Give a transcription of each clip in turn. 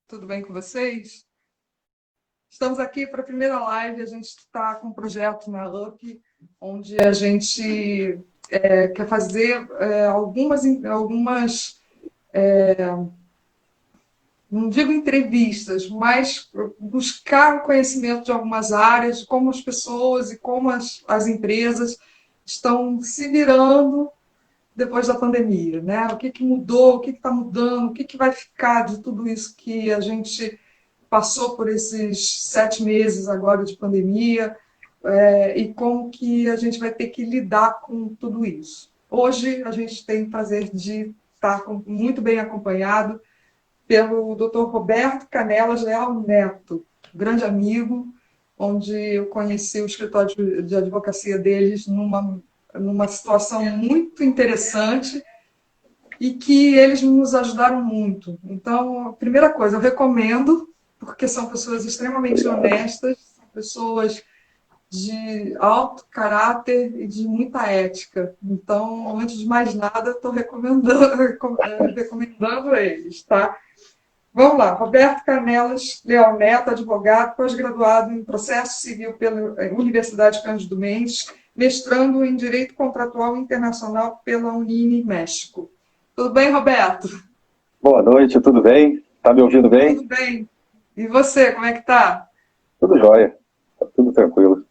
Tudo bem com vocês? Estamos aqui para a primeira live. A gente está com um projeto na UP, onde a gente quer fazer algumas, não digo entrevistas, mas buscar o conhecimento de algumas áreas, de como as pessoas e como as empresas estão se virando depois da pandemia, né? O que mudou, o que está mudando, o que vai ficar de tudo isso que a gente passou por esses 7 meses agora de pandemia, e como que a gente vai ter que lidar com tudo isso. Hoje a gente tem o prazer de estar muito bem acompanhado pelo Dr. Roberto Canelas Leal Neto, grande amigo, onde eu conheci o escritório de advocacia deles numa situação muito interessante e que eles nos ajudaram muito. Então, a primeira coisa, eu recomendo, porque são pessoas extremamente honestas, são pessoas de alto caráter e de muita ética. Então, antes de mais nada, estou recomendando eles, tá? Vamos lá, Roberto Canelas Leal Neto, advogado, pós-graduado em processo civil pela Universidade Cândido Mendes, mestrando em Direito Contratual Internacional pela Unini, México. Tudo bem, Roberto? Boa noite, tudo bem? Tá me ouvindo bem? Tudo bem. E você, como é que tá? Tudo jóia, tá tudo tranquilo.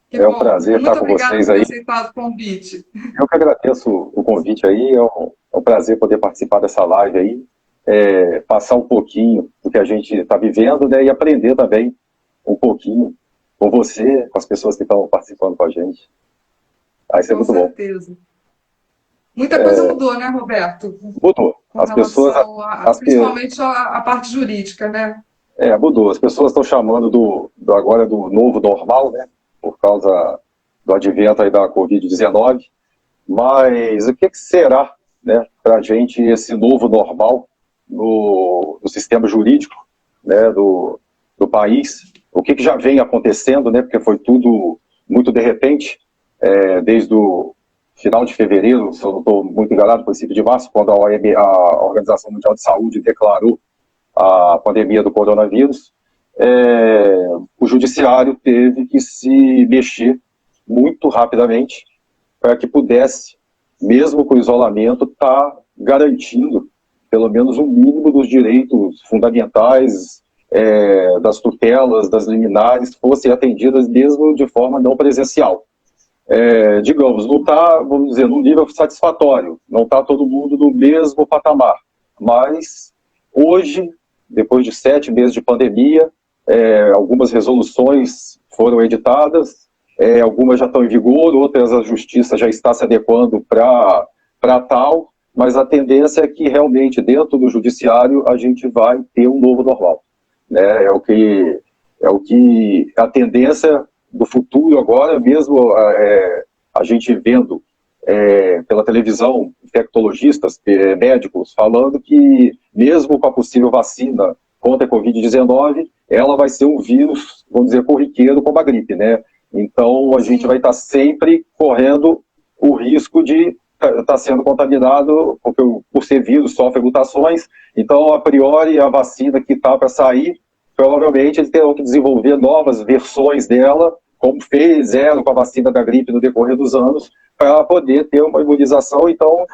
Que É um bom. prazer estar Muito com obrigada vocês por ter aí. aceitado o convite. Eu que agradeço o convite aí, é um prazer poder participar dessa live aí, passar um pouquinho do que a gente está vivendo, né, e aprender também um pouquinho com você, com as pessoas que estão participando com a gente. Vai ser Com muito bom. certeza. Muita coisa mudou, né, Roberto? Mudou. Com As pessoas, relação as, pe- principalmente a parte jurídica, né? Mudou. As pessoas estão chamando agora do novo normal, né, por causa do advento aí da Covid-19. Mas o que será, né, para a gente esse novo normal no sistema jurídico, né, do país? O que já vem acontecendo, né, porque foi tudo muito de repente, desde o final de fevereiro, se eu não estou muito enganado, princípio de março, quando a Organização Mundial de Saúde declarou a pandemia do coronavírus, o judiciário teve que se mexer muito rapidamente para que pudesse, mesmo com o isolamento, estar garantindo pelo menos um mínimo dos direitos fundamentais, das tutelas, das liminares, fossem atendidas mesmo de forma não presencial. Digamos, não está, vamos dizer, num nível satisfatório, não está todo mundo no mesmo patamar, mas hoje, depois de 7 meses de pandemia, algumas resoluções foram editadas, algumas já estão em vigor, outras a justiça já está se adequando para tal, mas a tendência é que realmente dentro do judiciário a gente vai ter um novo normal, né? A tendência do futuro agora, mesmo a gente vendo pela televisão infectologistas, médicos falando que mesmo com a possível vacina contra a Covid-19, ela vai ser um vírus, vamos dizer, corriqueiro como a gripe, né? Então, a gente vai estar sempre correndo o risco de estar sendo contaminado, porque por ser vírus sofre mutações. Então, a priori, a vacina que está para sair, provavelmente eles terão que desenvolver novas versões dela, como fizeram com a vacina da gripe no decorrer dos anos, para poder ter uma imunização. Então,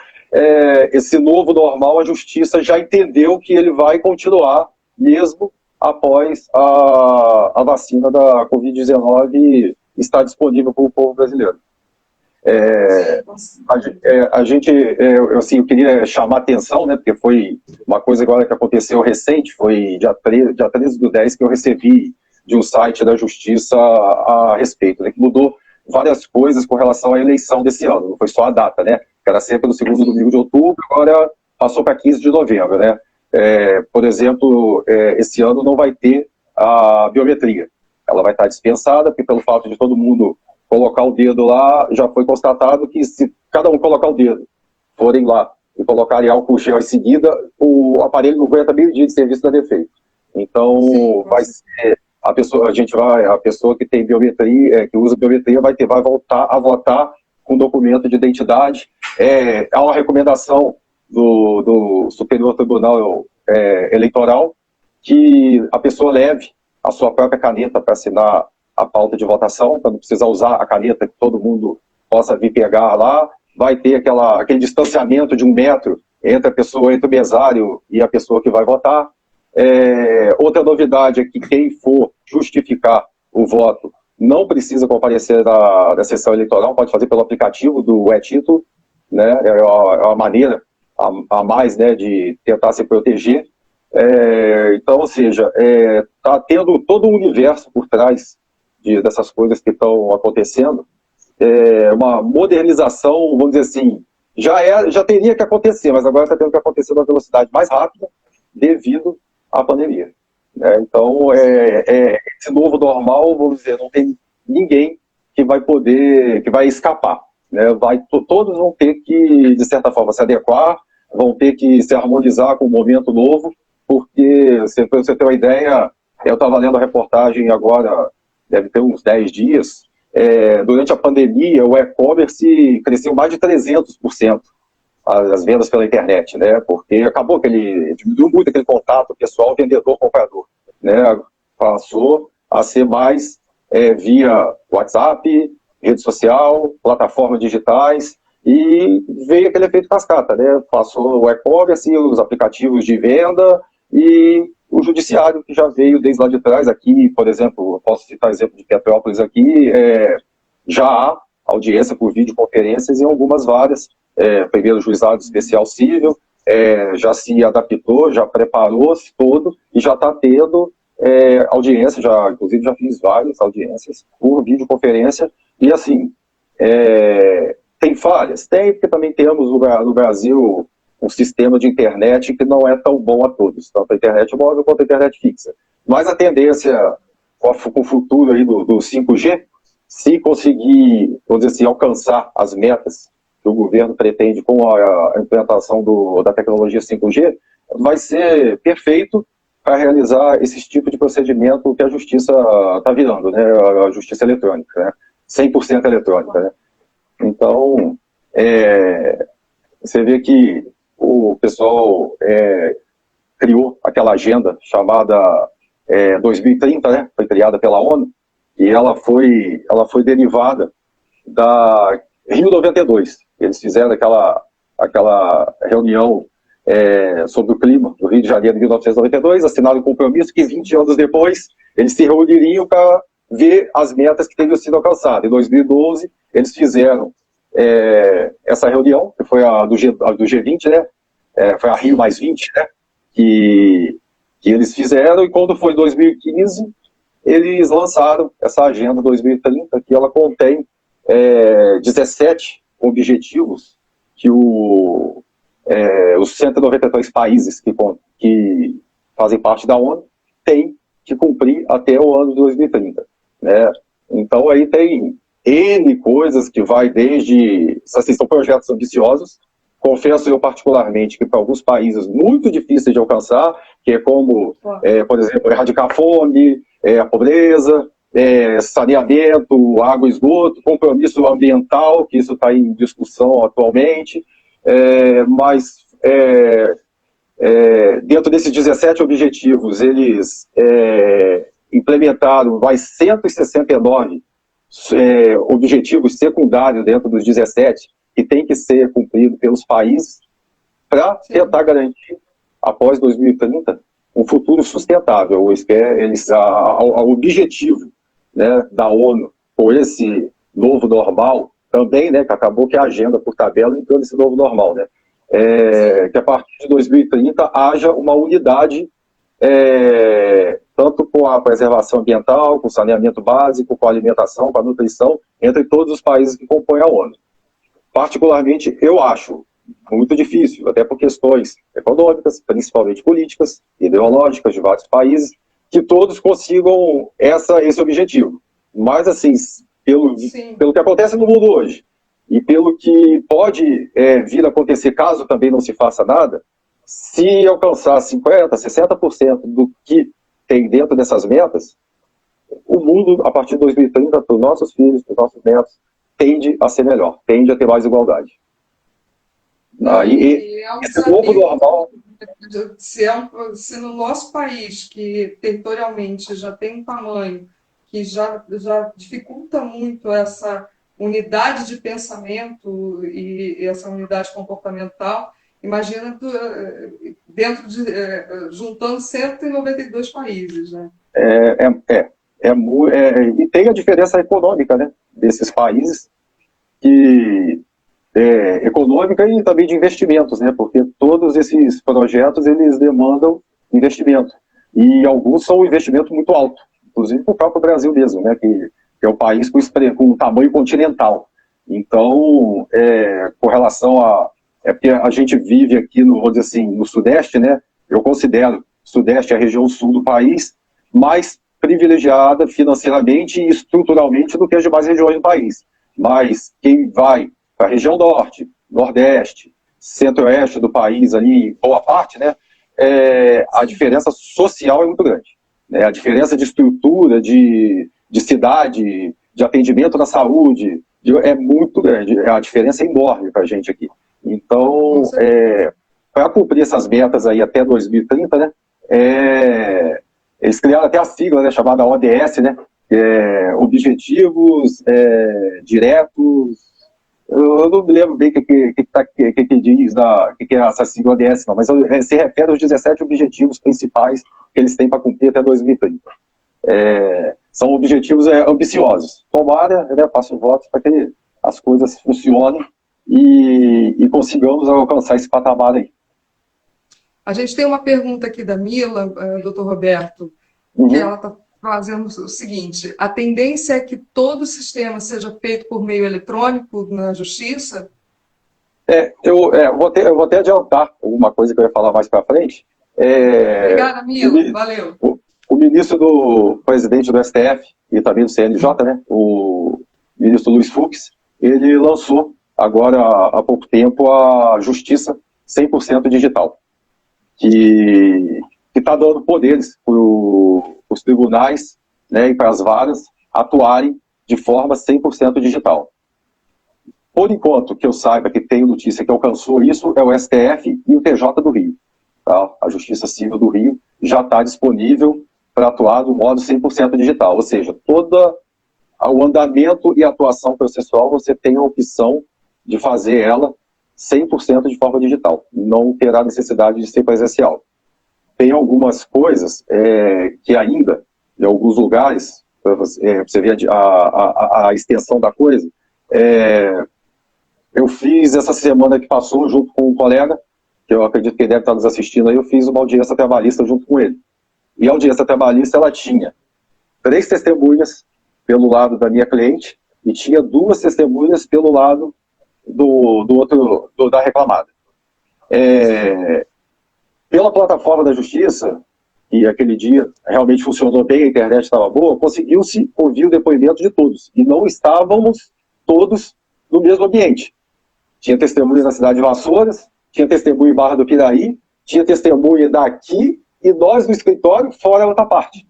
esse novo normal, a justiça já entendeu que ele vai continuar mesmo após a vacina da Covid-19 estar disponível para o povo brasileiro. Eu queria chamar a atenção, né, porque foi uma coisa agora que aconteceu recente, foi dia 13/10 que eu recebi de um site da Justiça a respeito, né, que mudou várias coisas com relação à eleição desse ano, não foi só a data, né, que era sempre no segundo domingo de outubro, agora passou para 15 de novembro, né. Por exemplo, esse ano não vai ter a biometria, ela vai estar dispensada, porque pelo fato de todo mundo colocar o dedo lá, já foi constatado que se cada um colocar o dedo, forem lá e colocarem álcool gel em seguida, o aparelho não aguenta meio dia de serviço da defeito. Então, sim, vai ser a pessoa que tem biometria, que usa biometria, vai voltar a votar com documento de identidade. Há uma recomendação do Superior Tribunal Eleitoral que a pessoa leve a sua própria caneta para assinar a pauta de votação, para não precisar usar a caneta que todo mundo possa vir pegar lá. Vai ter aquele distanciamento de 1 metro entre a pessoa, entre o mesário e a pessoa que vai votar. Outra novidade é que quem for justificar o voto não precisa comparecer da sessão eleitoral, pode fazer pelo aplicativo do e-título, né? É uma maneira a mais, né, de tentar se proteger. Então, ou seja, está tendo todo um universo por trás dessas coisas que estão acontecendo. Uma modernização, vamos dizer assim, já teria que acontecer, mas agora está tendo que acontecer numa velocidade mais rápida devido à pandemia. Então, esse novo normal, vamos dizer, não tem ninguém que vai escapar. Né? Todos vão ter que, de certa forma, se adequar, vão ter que se harmonizar com o momento novo, porque, para você ter uma ideia, eu estava lendo a reportagem agora, deve ter uns 10 dias, durante a pandemia, o e-commerce cresceu mais de 300%, as vendas pela internet, né? Porque acabou diminuiu muito aquele contato pessoal vendedor-comprador, né? Passou a ser mais via WhatsApp, rede social, plataformas digitais, e veio aquele efeito cascata, né? Passou o e-commerce, os aplicativos de venda e o judiciário, que já veio desde lá de trás. Aqui, por exemplo, posso citar o exemplo de Petrópolis aqui, já há audiência por videoconferências em algumas várias, primeiro juizado especial civil, já se adaptou, já preparou-se todo e já está tendo audiência, inclusive já fiz várias audiências por videoconferência, e assim, tem falhas? Tem, porque também temos no Brasil um sistema de internet que não é tão bom a todos, tanto a internet móvel quanto a internet fixa. Mas a tendência, com o futuro aí do 5G, se conseguir, vamos dizer assim, alcançar as metas que o governo pretende com a implantação da tecnologia 5G, vai ser perfeito para realizar esse tipo de procedimento que a justiça está virando, né? A justiça eletrônica, né? 100% eletrônica, né? Então, você vê que o pessoal criou aquela agenda chamada 2030, né? Foi criada pela ONU, e ela foi derivada da Rio 92. Eles fizeram aquela reunião sobre o clima do Rio de Janeiro de 1992, assinaram um compromisso que 20 anos depois eles se reuniriam para ver as metas que teriam sido alcançadas. Em 2012, eles fizeram essa reunião, que foi a do G20, né? Foi a Rio mais 20, né? Que eles fizeram, e quando foi 2015, eles lançaram essa Agenda 2030, que ela contém 17 objetivos que os 193 países que fazem parte da ONU têm que cumprir até o ano de 2030. Né? Então, aí tem N coisas que vai desde... Assim, são projetos ambiciosos. Confesso eu particularmente que para alguns países muito difíceis de alcançar, que é como, por exemplo, erradicar a fome, a pobreza, saneamento, água e esgoto, compromisso ambiental, que isso está em discussão atualmente, mas dentro desses 17 objetivos, eles implementaram mais 169 objetivos secundários dentro dos 17, que tem que ser cumprido pelos países para tentar garantir, após 2030, um futuro sustentável. O objetivo, né, da ONU com esse novo normal também, né, que acabou que a agenda por tabela entrou nesse novo normal, né, que a partir de 2030 haja uma unidade, tanto com a preservação ambiental, com o saneamento básico, com a alimentação, com a nutrição, entre todos os países que compõem a ONU. Particularmente, eu acho muito difícil, até por questões econômicas, principalmente políticas, ideológicas de vários países, que todos consigam esse objetivo. Mas, assim, pelo que acontece no mundo hoje, e pelo que pode vir a acontecer caso também não se faça nada, se alcançar 50%, 60% do que tem dentro dessas metas, o mundo, a partir de 2030, para os nossos filhos, para os nossos netos, tende a ser melhor, tende a ter mais igualdade. Aí, É um esse novo desafio. normal... Se no nosso país, que territorialmente já tem um tamanho que já dificulta muito essa unidade de pensamento e essa unidade comportamental, imagina dentro de juntando 192 países, né? E tem a diferença econômica, né, desses países, que econômica e também de investimentos, né, porque todos esses projetos eles demandam investimento, e alguns são um investimento muito alto, inclusive para o próprio Brasil mesmo, né, que é um país com um tamanho continental. Então, com relação a... porque a gente vive aqui, vamos dizer assim, no Sudeste, né, eu considero o Sudeste a região sul do país mais privilegiada financeiramente e estruturalmente do que as demais regiões do país. Mas quem vai para a região norte, nordeste, centro-oeste do país, ali, boa parte, né, a diferença social é muito grande. Né? A diferença de estrutura, de cidade, de atendimento na saúde, é muito grande. A diferença é enorme para a gente aqui. Então, para cumprir essas metas aí até 2030, né, eles criaram até a sigla, né, chamada ODS, né, Objetivos Diretos. Eu não me lembro bem o que diz, que é essa sigla ODS, não, mas se refere aos 17 objetivos principais que eles têm para cumprir até 2030. São objetivos ambiciosos. Tomara, né, faço votos para que as coisas funcionem e consigamos alcançar esse patamar aí. A gente tem uma pergunta aqui da Mila, doutor Roberto, que ela está fazendo o seguinte: a tendência é que todo o sistema seja feito por meio eletrônico na Justiça? Eu vou até adiantar alguma coisa que eu ia falar mais para frente. Obrigada, Mila. Valeu. O ministro do presidente do STF e também do CNJ, né, o ministro Luiz Fux, ele lançou agora há pouco tempo a Justiça 100% digital, que está dando poderes para os tribunais, né, e para as varas atuarem de forma 100% digital. Por enquanto, que eu saiba que tem notícia que alcançou isso, é o STF e o TJ do Rio. Tá? A Justiça Civil do Rio já está disponível para atuar no modo 100% digital, ou seja, todo o andamento e atuação processual você tem a opção de fazer ela 100% de forma digital, não terá necessidade de ser presencial. Tem algumas coisas que ainda, em alguns lugares, você vê a extensão da coisa, eu fiz essa semana que passou, junto com um colega, que eu acredito que ele deve estar nos assistindo aí, eu fiz uma audiência trabalhista junto com ele. E a audiência trabalhista, ela tinha 3 testemunhas pelo lado da minha cliente e tinha 2 testemunhas pelo lado da reclamada. Pela plataforma da Justiça, e aquele dia realmente funcionou bem, a internet estava boa, conseguiu-se ouvir o depoimento de todos. E não estávamos todos no mesmo ambiente. Tinha testemunha na cidade de Vassouras, tinha testemunha em Barra do Piraí, tinha testemunha daqui, e nós no escritório, fora a outra parte.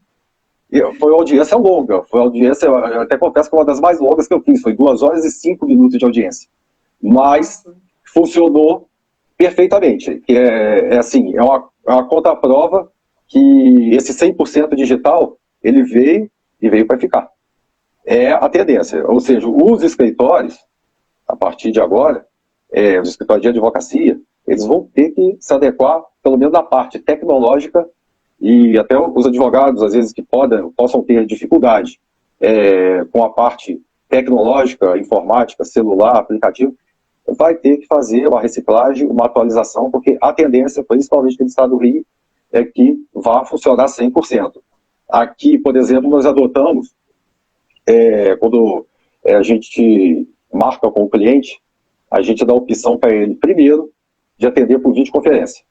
Foi uma audiência longa, eu até confesso que é uma das mais longas que eu fiz, foi 2 horas e 5 minutos de audiência. Mas funcionou perfeitamente. É uma contraprova que esse 100% digital, ele veio para ficar. É a tendência. Ou seja, os escritórios, a partir de agora, os escritórios de advocacia, eles vão ter que se adequar, pelo menos na parte tecnológica, e até os advogados, às vezes, que possam ter dificuldade com a parte tecnológica, informática, celular, aplicativo, vai ter que fazer uma reciclagem, uma atualização, porque a tendência, principalmente no estado do Rio, é que vá funcionar 100%. Aqui, por exemplo, nós adotamos, quando a gente marca com o cliente, a gente dá a opção para ele, primeiro, de atender por videoconferência.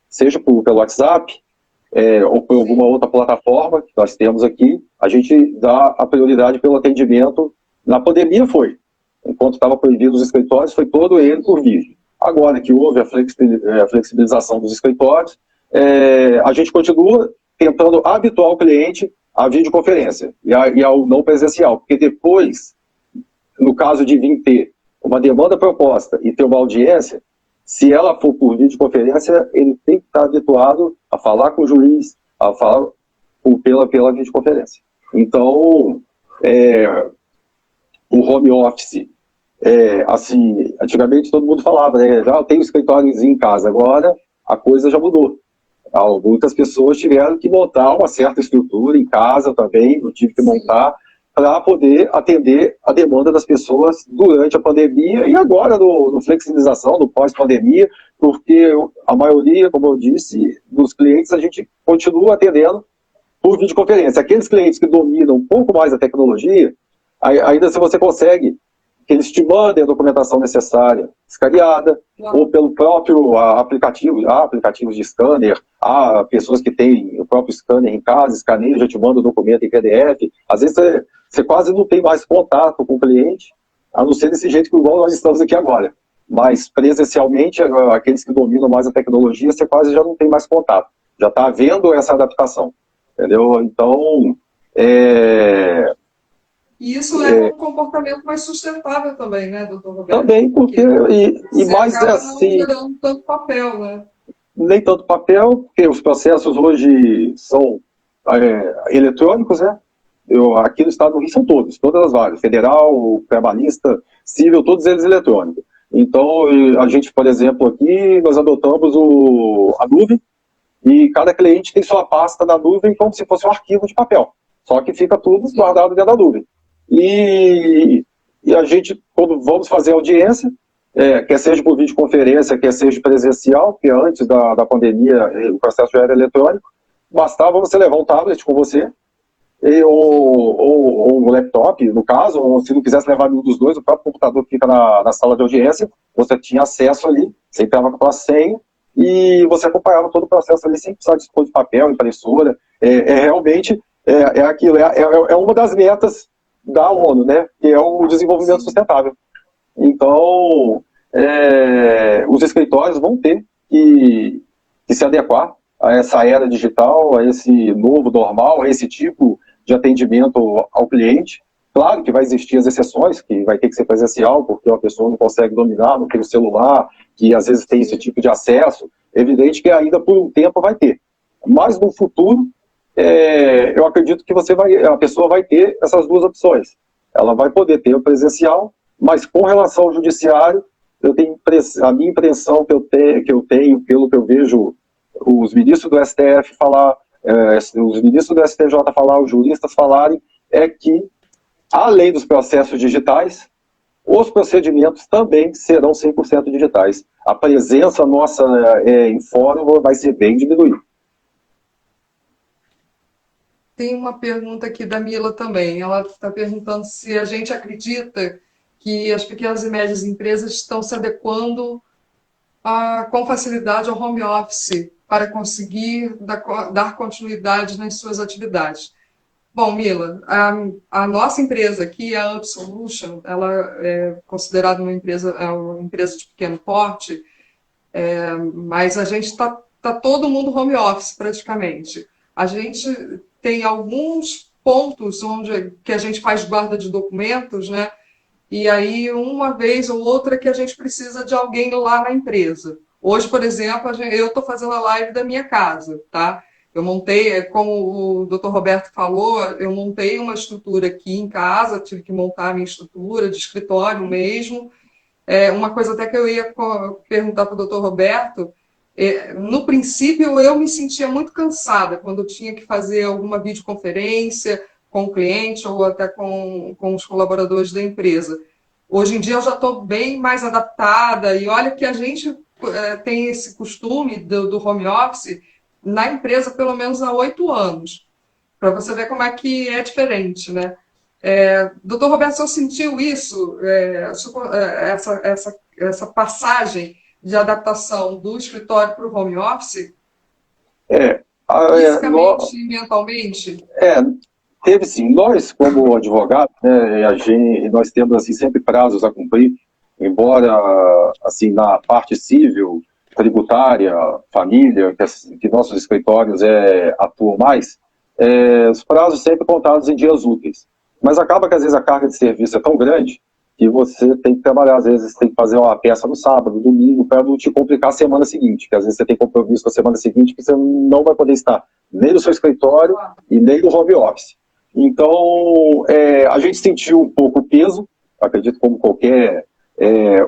Seja pelo WhatsApp, ou por alguma outra plataforma que nós temos aqui, a gente dá a prioridade pelo atendimento. Na pandemia foi. Enquanto estava proibido os escritórios, foi todo ele por vídeo. Agora que houve a flexibilização dos escritórios, a gente continua tentando habituar o cliente à videoconferência e ao não presencial, porque depois, no caso de vir ter uma demanda proposta e ter uma audiência, se ela for por videoconferência, ele tem que estar habituado a falar com o juiz, a falar pela videoconferência. Então, o home office, assim, antigamente todo mundo falava, né, já tem um escritóriozinho em casa, agora a coisa já mudou. Muitas pessoas tiveram que montar uma certa estrutura em casa também, eu tive que montar, para poder atender a demanda das pessoas durante a pandemia e agora no flexibilização, no pós-pandemia, porque a maioria, como eu disse, dos clientes a gente continua atendendo por videoconferência. Aqueles clientes que dominam um pouco mais a tecnologia, ainda se você consegue que eles te mandem a documentação necessária escaneada, ou pelo próprio aplicativo, há aplicativos de scanner, há pessoas que têm o próprio scanner em casa, escaneia, já te manda o documento em PDF. Às vezes você quase não tem mais contato com o cliente, a não ser desse jeito que igual nós estamos aqui agora. Mas presencialmente, aqueles que dominam mais a tecnologia, você quase já não tem mais contato. Já está havendo essa adaptação. Entendeu? Então, E isso leva a um comportamento mais sustentável também, né, doutor Roberto? Também, porque e mais assim, não gerando tanto papel, né? Nem tanto papel, porque os processos hoje são eletrônicos, né? Aqui no estado do Rio são todas as vagas, federal, trabalhista, civil, todos eles eletrônicos. Então, a gente, por exemplo, aqui, nós adotamos a nuvem, e cada cliente tem sua pasta na nuvem como se fosse um arquivo de papel. Só que fica tudo guardado dentro da nuvem. E a gente, quando vamos fazer audiência, quer seja por videoconferência, quer seja presencial, porque antes da pandemia o processo já era eletrônico, bastava você levar um tablet com você, ou um laptop, no caso, ou se não quisesse levar nenhum dos dois, o próprio computador que fica na sala de audiência, você tinha acesso ali, você entrava com a senha, e você acompanhava todo o processo ali sem precisar dispor de papel, impressora. Realmente aquilo, uma das metas da ONU, né, que é o desenvolvimento sustentável. Então, os escritórios vão ter que se adequar a essa era digital, a esse novo normal, a esse tipo de atendimento ao cliente. Claro que vai existir as exceções, que vai ter que ser presencial, porque uma pessoa não consegue dominar, não tem o celular, que às vezes tem esse tipo de acesso. É evidente que ainda por um tempo vai ter. Mas no futuro, eu acredito que a pessoa vai ter essas duas opções. Ela vai poder ter o presencial, mas com relação ao judiciário, a minha impressão que eu tenho, pelo que eu vejo os ministros do STF falar, os ministros do STJ falar, os juristas falarem, é que, além dos processos digitais, os procedimentos também serão 100% digitais. A presença nossa em fórum vai ser bem diminuída. Tem uma pergunta aqui da Mila também. Ela está perguntando se a gente acredita que as pequenas e médias empresas estão se adequando com facilidade ao home office para conseguir dar continuidade nas suas atividades. Bom, Mila, a nossa empresa aqui, a Up Solution, ela é considerada uma empresa de pequeno porte, mas a gente está todo mundo home office praticamente. A gente tem alguns pontos que a gente faz guarda de documentos, né? E aí, uma vez ou outra que a gente precisa de alguém lá na empresa. Hoje, por exemplo, eu estou fazendo a live da minha casa, tá? Eu montei, como o Dr. Roberto falou, eu montei uma estrutura aqui em casa, tive que montar a minha estrutura de escritório mesmo. Uma coisa até que eu ia perguntar para o Dr. Roberto, no princípio eu me sentia muito cansada quando eu tinha que fazer alguma videoconferência com o cliente ou até com os colaboradores da empresa. Hoje em dia eu já estou bem mais adaptada e olha que a gente tem esse costume do home office na empresa pelo menos há 8 anos, para você ver como é que é diferente, né? Doutor Roberto, você sentiu isso, essa passagem de adaptação do escritório para o home office? Fisicamente e mentalmente? Teve sim. Nós, como advogados, né, nós temos assim, sempre prazos a cumprir, embora assim, na parte civil, tributária, família, que nossos escritórios atuam mais, os prazos sempre contados em dias úteis. Mas acaba que às vezes a carga de serviço é tão grande que você tem que trabalhar, às vezes tem que fazer uma peça no sábado, domingo, para não te complicar a semana seguinte, que às vezes você tem compromisso com a semana seguinte que você não vai poder estar nem no seu escritório e nem no home office. Então, a gente sentiu um pouco o peso, acredito como qualquer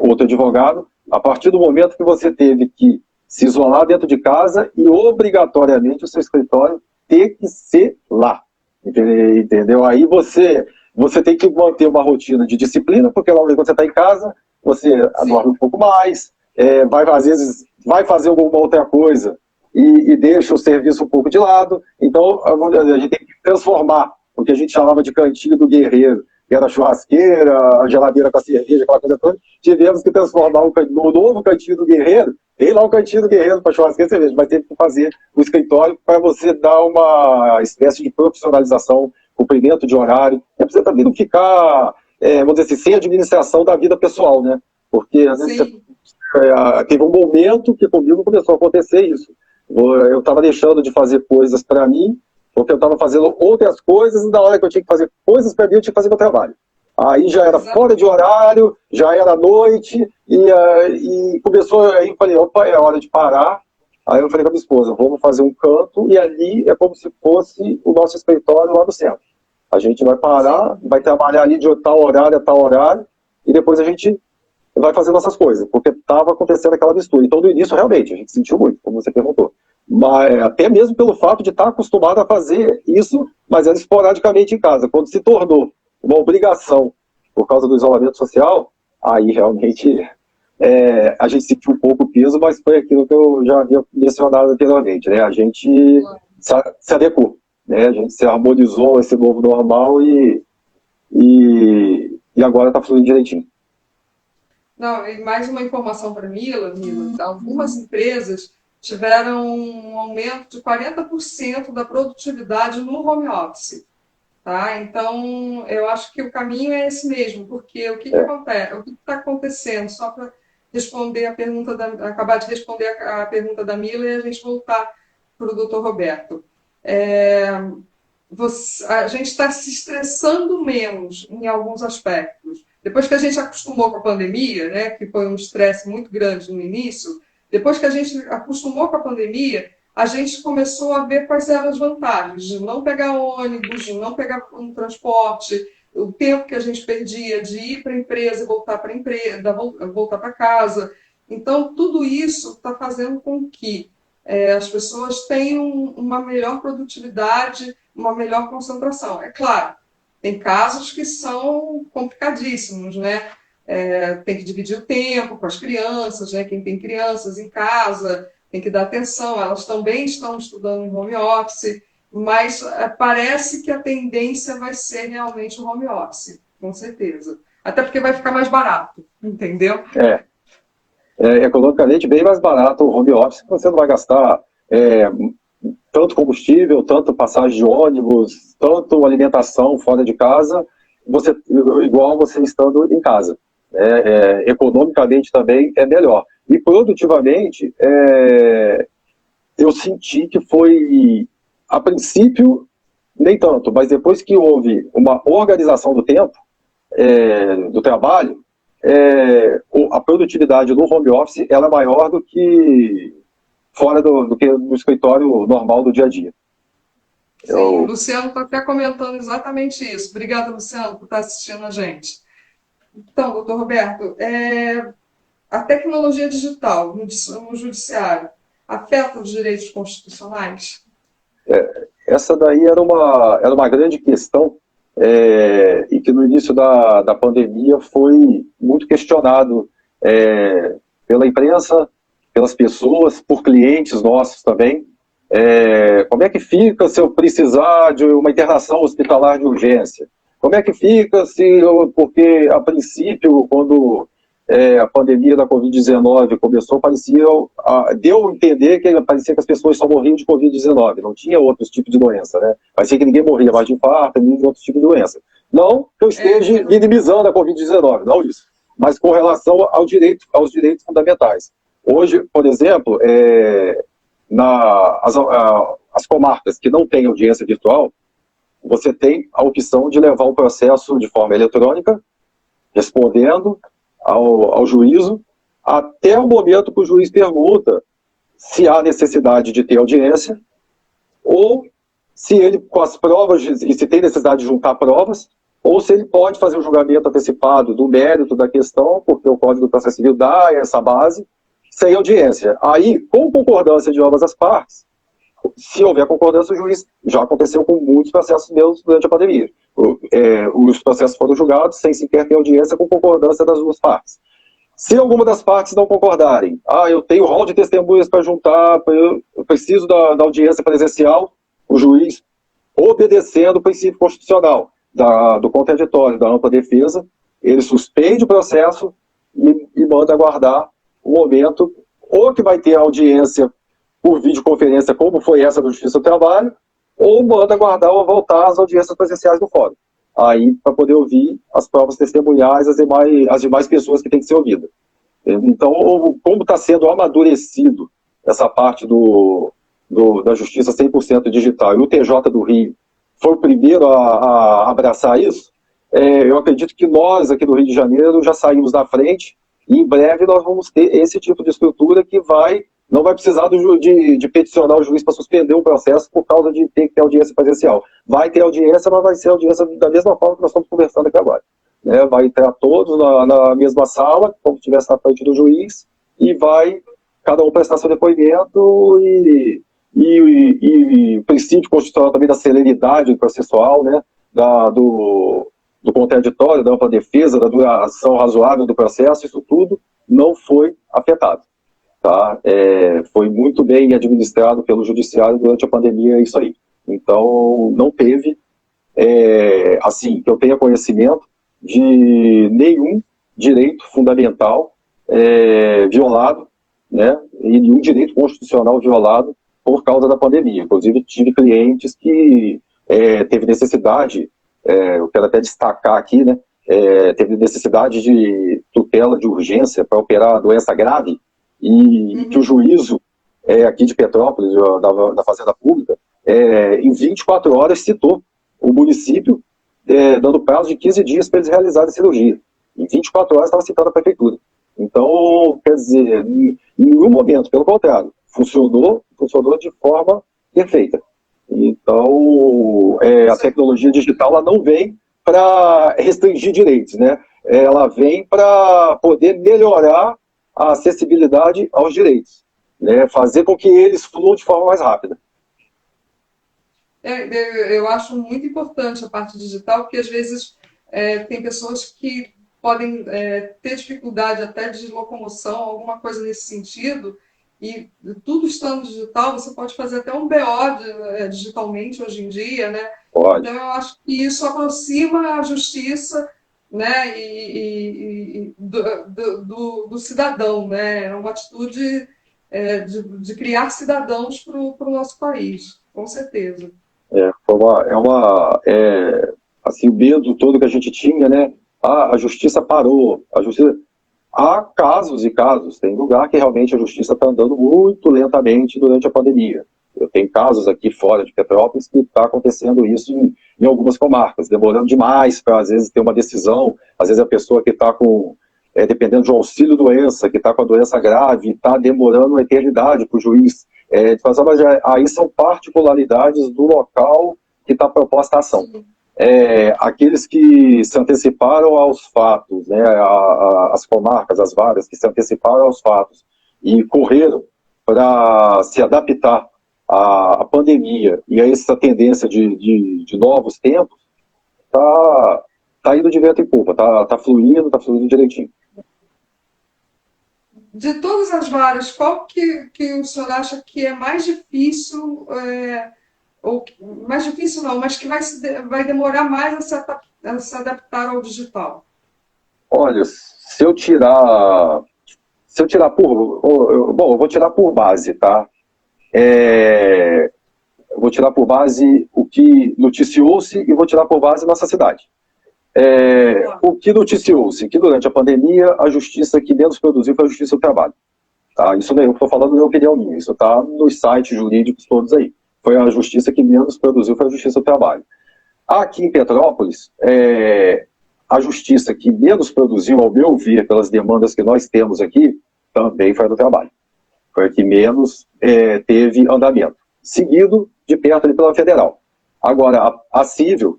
outro advogado, a partir do momento que você teve que se isolar dentro de casa e obrigatoriamente o seu escritório ter que ser lá, entendeu? Aí você tem que manter uma rotina de disciplina, porque logo quando você está em casa, você dorme um pouco mais, às vezes vai fazer alguma outra coisa e deixa o serviço um pouco de lado. Então, a gente tem que transformar o que a gente chamava de cantinho do guerreiro, que era a churrasqueira, a geladeira com a cerveja, aquela coisa toda. Tivemos que transformar no novo cantinho do guerreiro. Tem lá o cantinho do guerreiro para churrasqueira e cerveja, mas teve que fazer o escritório para você dar uma espécie de profissionalização, cumprimento de horário, para você também não ficar, vamos dizer assim, sem administração da vida pessoal, né? Porque às vezes teve um momento que comigo começou a acontecer isso. Eu estava deixando de fazer coisas para mim, porque eu estava fazendo outras coisas, e na hora que eu tinha que fazer coisas para mim, eu tinha que fazer meu trabalho. Aí já era fora de horário, já era noite, e começou, aí eu falei, opa, é hora de parar. Aí eu falei com a minha esposa, vamos fazer um canto, e ali é como se fosse o nosso escritório lá no centro. A gente vai parar, vai trabalhar ali de tal horário a tal horário, e depois a gente vai fazer nossas coisas, porque estava acontecendo aquela mistura. Então, no início, realmente, a gente sentiu muito, como você perguntou. Mas, até mesmo pelo fato de estar acostumado a fazer isso, mas era esporadicamente em casa. Quando se tornou uma obrigação por causa do isolamento social, aí realmente a gente sentiu um pouco o peso, mas foi aquilo que eu já havia mencionado anteriormente, né? A gente se adequou, né? A gente se harmonizou a esse novo normal e agora está fluindo direitinho. Não, e mais uma informação para Mila, algumas empresas tiveram um aumento de 40% da produtividade no home office. Tá? Então, eu acho que o caminho é esse mesmo, porque o que acontece? O que está acontecendo? Só para responder a pergunta acabar de responder a pergunta da Mila e a gente voltar para o doutor Roberto. A gente está se estressando menos em alguns aspectos. Depois que a gente acostumou com a pandemia, né, que foi um estresse muito grande no início, depois que a gente acostumou com a pandemia, a gente começou a ver quais eram as vantagens de não pegar ônibus, de não pegar um transporte, o tempo que a gente perdia de ir para a empresa e voltar para a empresa, voltar para casa. Então, tudo isso está fazendo com que as pessoas tenham uma melhor produtividade, uma melhor concentração. É claro, tem casos que são complicadíssimos, né? Tem que dividir o tempo com as crianças, né? Quem tem crianças em casa tem que dar atenção, elas também estão estudando em home office, mas parece que a tendência vai ser realmente o home office, com certeza. Até porque vai ficar mais barato, entendeu? Economicamente bem mais barato o home office, você não vai gastar tanto combustível, tanto passagem de ônibus, tanto alimentação fora de casa, igual você estando em casa. Economicamente também é melhor. E produtivamente, eu senti que foi, a princípio, nem tanto, mas depois que houve uma organização do tempo, do trabalho, a produtividade no home office ela é maior do que fora do que no escritório normal do dia a dia. Sim, o Luciano está até comentando exatamente isso. Obrigada, Luciano, por estar assistindo a gente. Então, doutor Roberto, a tecnologia digital no judiciário afeta os direitos constitucionais? Essa daí era uma grande questão e que no início da pandemia foi muito questionado pela imprensa, pelas pessoas, por clientes nossos também. Como é que fica se eu precisar de uma internação hospitalar de urgência? Como é que fica porque a princípio, quando a pandemia da Covid-19 começou, deu a entender que parecia que as pessoas só morriam de Covid-19, não tinha outros tipos de doença, né? Parecia que ninguém morria mais de infarto, nem de outros tipos de doença. Não que eu esteja minimizando a Covid-19, não isso, mas com relação aos direitos fundamentais. Hoje, por exemplo, as comarcas que não têm audiência virtual, você tem a opção de levar o processo de forma eletrônica respondendo ao juízo, até o momento que o juiz pergunta se há necessidade de ter audiência, ou se ele, com as provas, e se tem necessidade de juntar provas, ou se ele pode fazer o julgamento antecipado do mérito da questão, porque o Código do Processo Civil dá essa base, sem audiência. Aí, com concordância de ambas as partes, se houver concordância, o juiz, já aconteceu com muitos processos meus durante a pandemia. Os processos foram julgados sem sequer ter audiência, com concordância das duas partes. Se alguma das partes não concordarem, eu tenho rol de testemunhas para juntar, eu preciso da audiência presencial, o juiz, obedecendo o princípio constitucional do contraditório, da ampla defesa, ele suspende o processo e manda aguardar o momento, ou que vai ter audiência por videoconferência, como foi essa do Justiça do Trabalho, ou manda aguardar ou voltar às audiências presenciais do fórum. Aí, para poder ouvir as provas testemunhais, as demais pessoas que têm que ser ouvidas. Então, como está sendo amadurecido essa parte da justiça 100% digital, e o TJ do Rio foi o primeiro a abraçar isso, eu acredito que nós, aqui do Rio de Janeiro, já saímos na frente, e em breve nós vamos ter esse tipo de estrutura que não vai precisar de peticionar o juiz para suspender um processo por causa de ter que ter audiência presencial. Vai ter audiência, mas vai ser audiência da mesma forma que nós estamos conversando aqui agora. Vai entrar todos na mesma sala, como se estivesse na frente do juiz, e vai cada um prestar seu depoimento e o princípio constitucional também da celeridade processual, do contraditório, da ampla defesa, da duração razoável do processo, isso tudo não foi afetado. Tá? Foi muito bem administrado pelo judiciário durante a pandemia, isso aí. Então, não teve, assim, que eu tenha conhecimento de nenhum direito fundamental violado, e nenhum direito constitucional violado por causa da pandemia. Inclusive, tive clientes que teve necessidade, eu quero até destacar aqui, teve necessidade de tutela de urgência para operar doença grave, e que o juízo aqui de Petrópolis, da Fazenda Pública, em 24 horas citou o município dando prazo de 15 dias para eles realizarem a cirurgia. Em 24 horas estava citando a prefeitura. Então, quer dizer, em nenhum momento, pelo contrário, funcionou de forma perfeita. Então, a tecnologia digital ela não vem para restringir direitos, ela vem para poder melhorar a acessibilidade aos direitos, fazer com que eles fluam de forma mais rápida. Eu acho muito importante a parte digital, porque às vezes tem pessoas que podem ter dificuldade até de locomoção, alguma coisa nesse sentido, e tudo estando digital, você pode fazer até um BO digitalmente hoje em dia, Pode. Então eu acho que isso aproxima a justiça, do cidadão, É uma atitude de criar cidadãos para o nosso país, com certeza. Assim, o medo todo que a gente tinha, a justiça parou, há casos e casos, tem lugar que realmente a justiça está andando muito lentamente durante a pandemia. Eu tenho casos aqui fora de Petrópolis que está acontecendo isso em algumas comarcas, demorando demais para, às vezes, ter uma decisão. Às vezes a pessoa que está dependendo de um auxílio-doença, que está com a doença grave, está demorando uma eternidade para o juiz. Mas aí são particularidades do local que está proposta a ação. Aqueles que se anteciparam aos fatos, as comarcas, as varas que se anteciparam aos fatos e correram para se adaptar à pandemia e a essa tendência de novos tempos, está indo de vento em popa, está fluindo direitinho. De todas as varas, qual que o senhor acha que é mais difícil, ou mais difícil não, mas que vai demorar mais a se adaptar ao digital? Olha, eu vou tirar por base, tá? Eu vou tirar por base o que noticiou-se e vou tirar por base nossa cidade. O que noticiou-se? Que durante a pandemia, a justiça que menos produziu foi a Justiça do Trabalho. Tá? Isso não é eu que estou falando, não é opinião minha. Isso está nos sites jurídicos todos aí. Foi a justiça que menos produziu, foi a Justiça do Trabalho. Aqui em Petrópolis, a justiça que menos produziu, ao meu ver, pelas demandas que nós temos aqui, também foi a do trabalho. Foi a que menos teve andamento. Seguido de perto ali pela federal. Agora, a civil,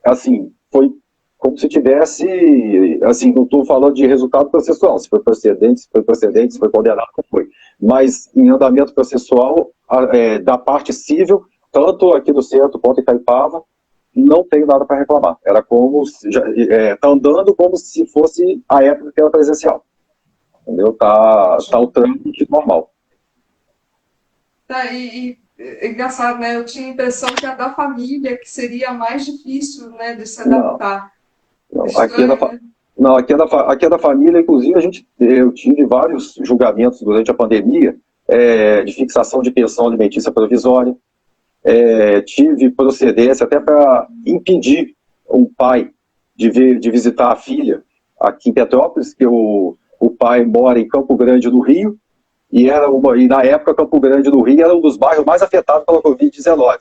assim, foi como se tivesse, assim, não estou falando de resultado processual, se foi procedente, se foi condenado, não foi. Mas em andamento processual, da parte civil, tanto aqui no centro quanto em Itaipava, não tenho nada para reclamar. Era como, tá andando como se fosse a época que era presencial. Entendeu? Tá o trâmite normal. Tá, é engraçado, né? Eu tinha a impressão que a da família que seria a mais difícil, né, de se adaptar. Não, Estranho, né? não, aqui é da família, inclusive eu tive vários julgamentos durante a pandemia, de fixação de pensão alimentícia provisória, tive procedência até para impedir um pai de visitar a filha aqui em Petrópolis, que o pai mora em Campo Grande do Rio, e na época Campo Grande do Rio era um dos bairros mais afetados pela Covid-19.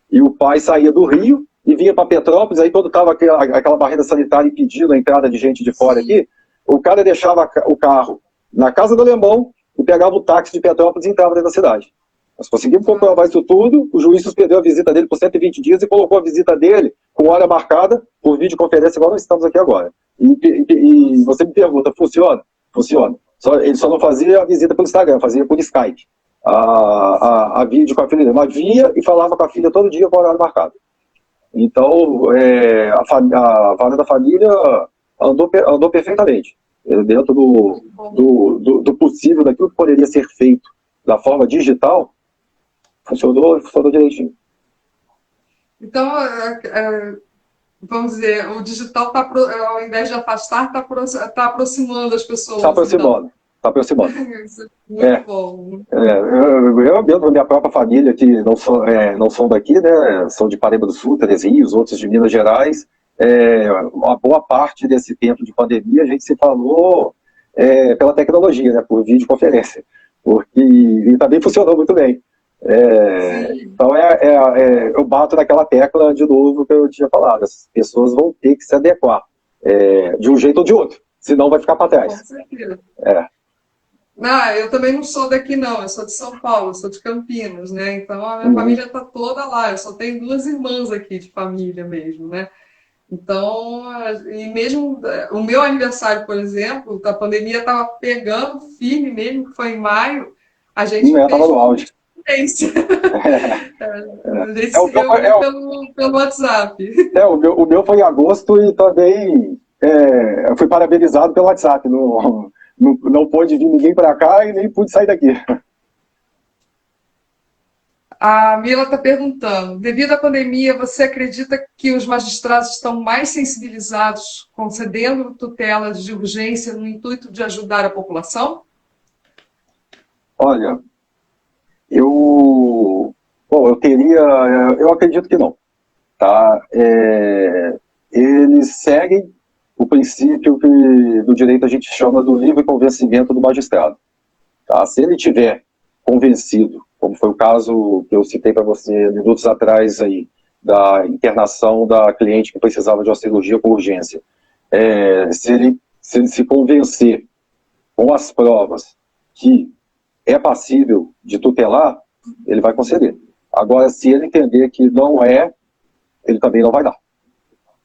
E o pai saía do Rio e vinha para Petrópolis, aí quando estava aquela barreira sanitária impedindo a entrada de gente de fora aqui, o cara deixava o carro na casa do alemão e pegava o táxi de Petrópolis e entrava dentro da cidade. Nós conseguimos comprovar isso tudo, o juiz suspendeu a visita dele por 120 dias e colocou a visita dele com hora marcada por videoconferência, igual nós estamos aqui agora. E você me pergunta, funciona? Funciona. Ele só não fazia a visita pelo Instagram, fazia por Skype. A vídeo com a filha dele. Mas via e falava com a filha todo dia com horário marcado. Então, a vara da família andou perfeitamente. Dentro do possível, daquilo que poderia ser feito da forma digital, funcionou direitinho. Então, vamos dizer, o digital, ao invés de afastar, está aproximando as pessoas. Está aproximando. Está aproximando. Muito bom. Eu mesmo, da minha própria família, que não são daqui, né? São de Paraíba do Sul, Três Rios, outros de Minas Gerais. Uma boa parte desse tempo de pandemia a gente se falou pela tecnologia, né? Por videoconferência. E também funcionou muito bem. Então eu bato naquela tecla de novo que eu tinha falado. As pessoas vão ter que se adequar de um jeito ou de outro, senão vai ficar para trás. Com certeza. Eu também não sou daqui não, eu sou de São Paulo, eu sou de Campinas, né? Então a minha família está toda lá, eu só tenho 2 irmãs aqui de família mesmo, né? Então, e mesmo o meu aniversário, por exemplo, a pandemia estava pegando firme mesmo, que foi em maio, a gente fez no auge. A gente se reuniu pelo WhatsApp. O meu foi em agosto e também fui parabenizado pelo WhatsApp. Não pôde vir ninguém para cá e nem pude sair daqui. A Mila está perguntando, devido à pandemia, você acredita que os magistrados estão mais sensibilizados concedendo tutelas de urgência no intuito de ajudar a população? Olha, eu acredito que não. Tá? Eles seguem o princípio que do direito a gente chama do livre convencimento do magistrado. Tá? Se ele tiver convencido, como foi o caso que eu citei para você minutos atrás aí, da internação da cliente que precisava de uma cirurgia com urgência, se ele se convencer com as provas que é passível de tutelar, ele vai conceder. Agora, se ele entender que não é, ele também não vai dar.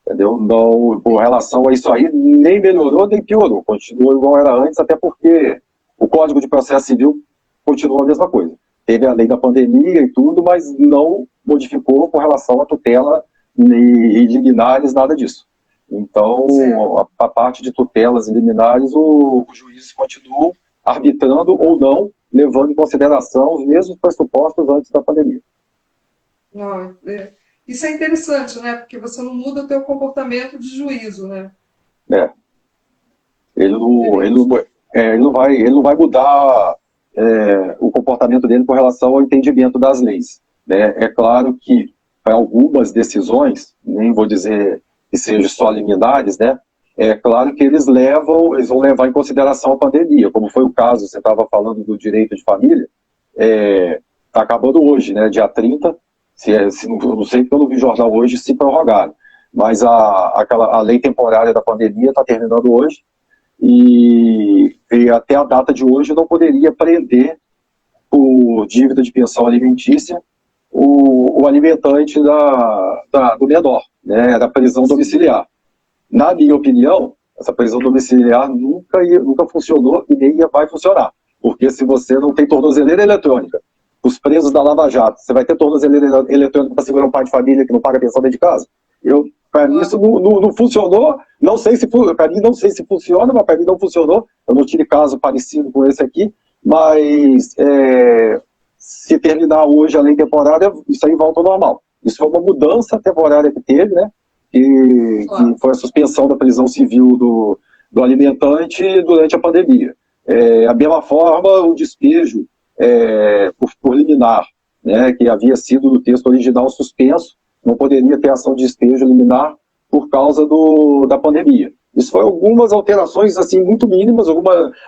Entendeu? Não, com relação a isso aí, nem melhorou, nem piorou. Continua igual era antes, até porque o Código de Processo Civil continua a mesma coisa. Teve a lei da pandemia e tudo, mas não modificou com relação à tutela e liminares, nada disso. Então, a parte de tutelas e liminares, os juízes continuam arbitrando ou não, levando em consideração os mesmos pressupostos antes da pandemia. Isso é interessante, né? Porque você não muda o teu comportamento de juízo, né? Ele não vai mudar o comportamento dele com relação ao entendimento das leis. Né? É claro que para algumas decisões, nem vou dizer que sejam só liminares, né? É claro que eles vão levar em consideração a pandemia, como foi o caso, você estava falando do direito de família, está acabando hoje, né? Dia 30, não sei porque eu não vi jornal hoje, se prorrogaram. mas a lei temporária da pandemia está terminando hoje, e até a data de hoje não poderia prender por dívida de pensão alimentícia o alimentante do menor, né, da prisão domiciliar. Na minha opinião, essa prisão domiciliar nunca funcionou e nem vai funcionar, porque se você não tem tornozeleira eletrônica, os presos da Lava Jato, você vai ter tornozeleira eletrônica para segurar um pai de família que não paga pensão dentro de casa? Para mim isso não funcionou, para mim não sei se funciona, mas para mim não funcionou, eu não tive caso parecido com esse aqui, mas se terminar hoje a lei temporária, isso aí volta ao normal. Isso foi uma mudança temporária que teve, né, que foi a suspensão da prisão civil do alimentante durante a pandemia. A mesma forma, o despejo por liminar, né, que havia sido no texto original suspenso, não poderia ter ação de despejo liminar por causa da pandemia. Isso foi algumas alterações assim muito mínimas,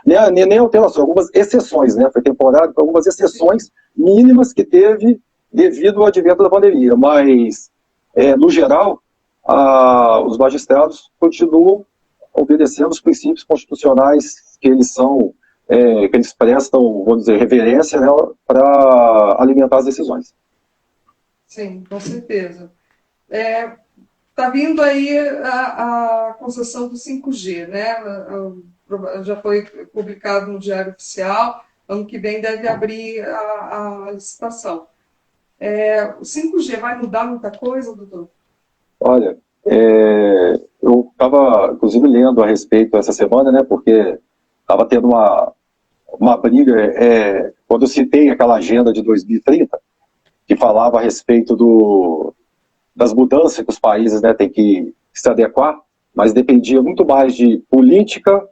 nem alterações, algumas exceções, né? Foi temporário, algumas exceções mínimas que teve devido ao advento da pandemia. Mas, no geral, os magistrados continuam obedecendo os princípios constitucionais que eles prestam, vamos dizer, reverência, né, para alimentar as decisões. Sim, com certeza. Está vindo aí a concessão do 5G, né? Já foi publicado no Diário Oficial, ano que vem deve abrir a licitação. O 5G vai mudar muita coisa, doutor? Olha, eu estava, inclusive, lendo a respeito essa semana, né, porque estava tendo uma briga, quando eu citei aquela agenda de 2030, que falava a respeito das mudanças que os países, né, têm que se adequar, mas dependia muito mais de política,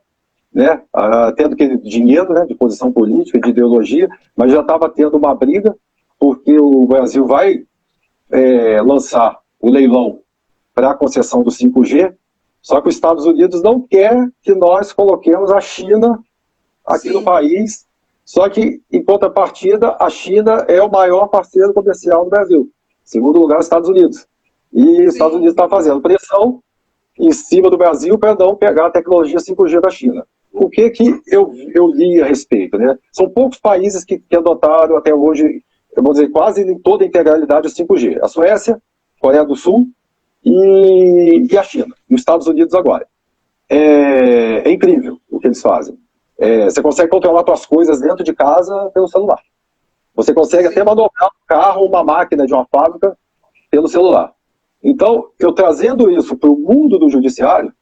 né, até do que de dinheiro, né, de posição política, de ideologia, mas já estava tendo uma briga, porque o Brasil vai lançar o leilão para a concessão do 5G, só que os Estados Unidos não quer que nós coloquemos a China aqui no país, só que, em contrapartida, a China é o maior parceiro comercial do Brasil. Em segundo lugar, os Estados Unidos. E os Estados Unidos está fazendo pressão em cima do Brasil para não pegar a tecnologia 5G da China. O que eu li a respeito, né? São poucos países que adotaram até hoje, eu vou dizer, quase em toda a integralidade o 5G. A Suécia, Coreia do Sul e a China. E os Estados Unidos agora. É incrível o que eles fazem. Você consegue controlar suas coisas dentro de casa pelo celular. Você consegue até manobrar um carro ou uma máquina de uma fábrica pelo celular. Então, eu trazendo isso para o mundo do judiciário,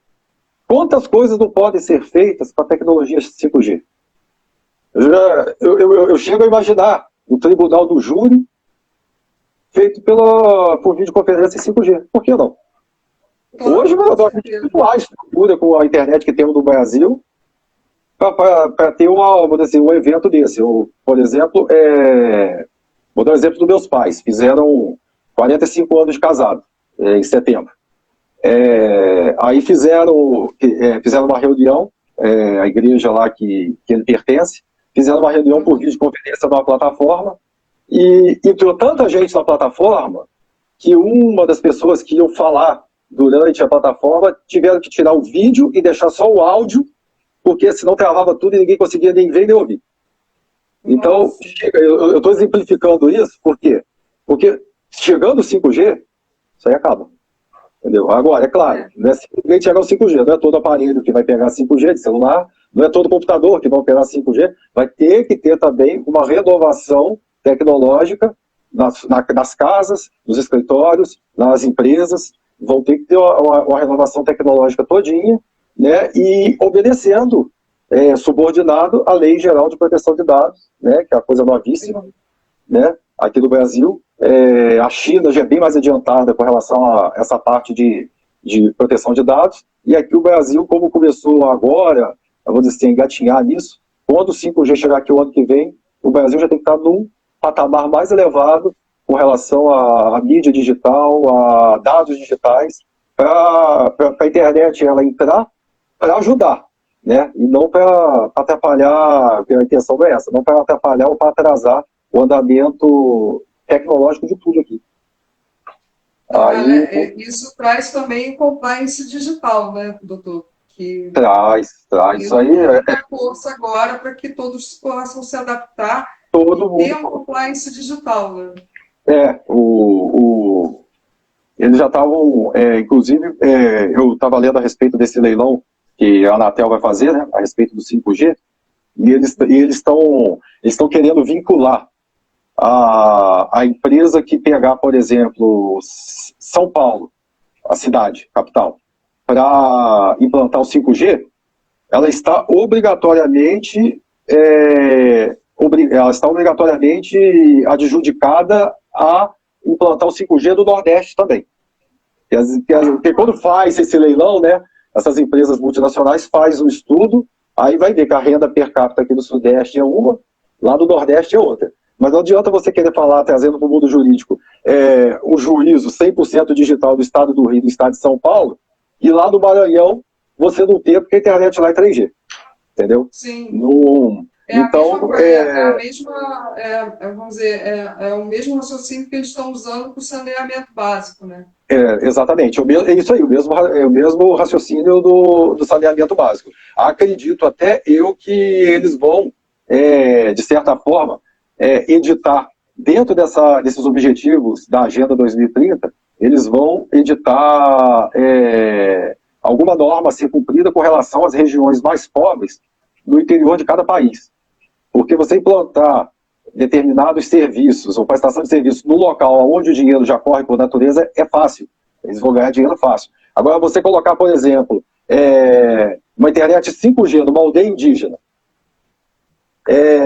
quantas coisas não podem ser feitas com a tecnologia 5G? Eu chego a imaginar o tribunal do júri feito por videoconferência em 5G. Por que não? Hoje, eu acredito muito a estrutura com a internet que temos no Brasil para ter um evento desse. Por exemplo, vou dar um exemplo dos meus pais. Fizeram 45 anos de casado, em setembro. Aí fizeram uma reunião, a igreja lá que ele pertence, fizeram uma reunião por videoconferência numa plataforma, e entrou tanta gente na plataforma que uma das pessoas que iam falar durante a plataforma tiveram que tirar o vídeo e deixar só o áudio, porque senão travava tudo e ninguém conseguia nem ver nem ouvir. Então, eu estou exemplificando isso, por quê? Porque chegando o 5G, isso aí acaba. Entendeu? Agora, é claro, não é simplesmente chegar o 5G, não é todo aparelho que vai pegar 5G de celular, não é todo computador que vai pegar 5G, vai ter que ter também uma renovação tecnológica nas casas, nos escritórios, nas empresas, vão ter que ter uma renovação tecnológica todinha, né, e obedecendo, subordinado à Lei Geral de Proteção de Dados, né, que é a coisa novíssima, né, aqui no Brasil. A China já é bem mais adiantada com relação a essa parte de proteção de dados, e aqui o Brasil, como começou agora, vamos dizer assim, engatinhar nisso, quando o 5G chegar aqui o ano que vem, o Brasil já tem que estar num patamar mais elevado com relação à mídia digital, a dados digitais, para a internet ela entrar para ajudar, né? E não para atrapalhar, a intenção não é essa, não para atrapalhar ou para atrasar o andamento tecnológico de tudo aqui. Aí Isso traz também compliance digital, né, doutor? Que traz. Isso isso aí tem muita força agora para que todos possam se adaptar e todo ter mundo. um compliance digital, né? É, eles já estavam, inclusive, eu estava lendo a respeito desse leilão que a Anatel vai fazer, né, a respeito do 5G, e eles estão querendo vincular a empresa que pegar, por exemplo, São Paulo, a cidade, capital, para implantar o 5G, ela está obrigatoriamente ela está obrigatoriamente adjudicada a implantar o 5G do Nordeste também. Porque quando faz esse leilão, né, essas empresas multinacionais fazem um estudo, aí vai ver que a renda per capita aqui do Sudeste é uma, lá do Nordeste é outra. Mas não adianta você querer falar, trazendo para o mundo jurídico, o juízo 100% digital do Estado do Rio, do Estado de São Paulo, e lá no Maranhão você não ter, porque a internet lá é 3G. Entendeu? Sim. No, então, vamos dizer, é o mesmo raciocínio que eles estão usando para o saneamento básico, né? Exatamente, é isso aí, o mesmo raciocínio do saneamento básico. Acredito até eu que eles vão, de certa forma, editar, dentro desses objetivos da Agenda 2030, eles vão editar alguma norma a ser cumprida com relação às regiões mais pobres no interior de cada país. Porque você implantar determinados serviços ou prestação de serviços no local onde o dinheiro já corre por natureza é fácil. Eles vão ganhar dinheiro fácil. Agora, você colocar, por exemplo, uma internet 5G numa aldeia indígena,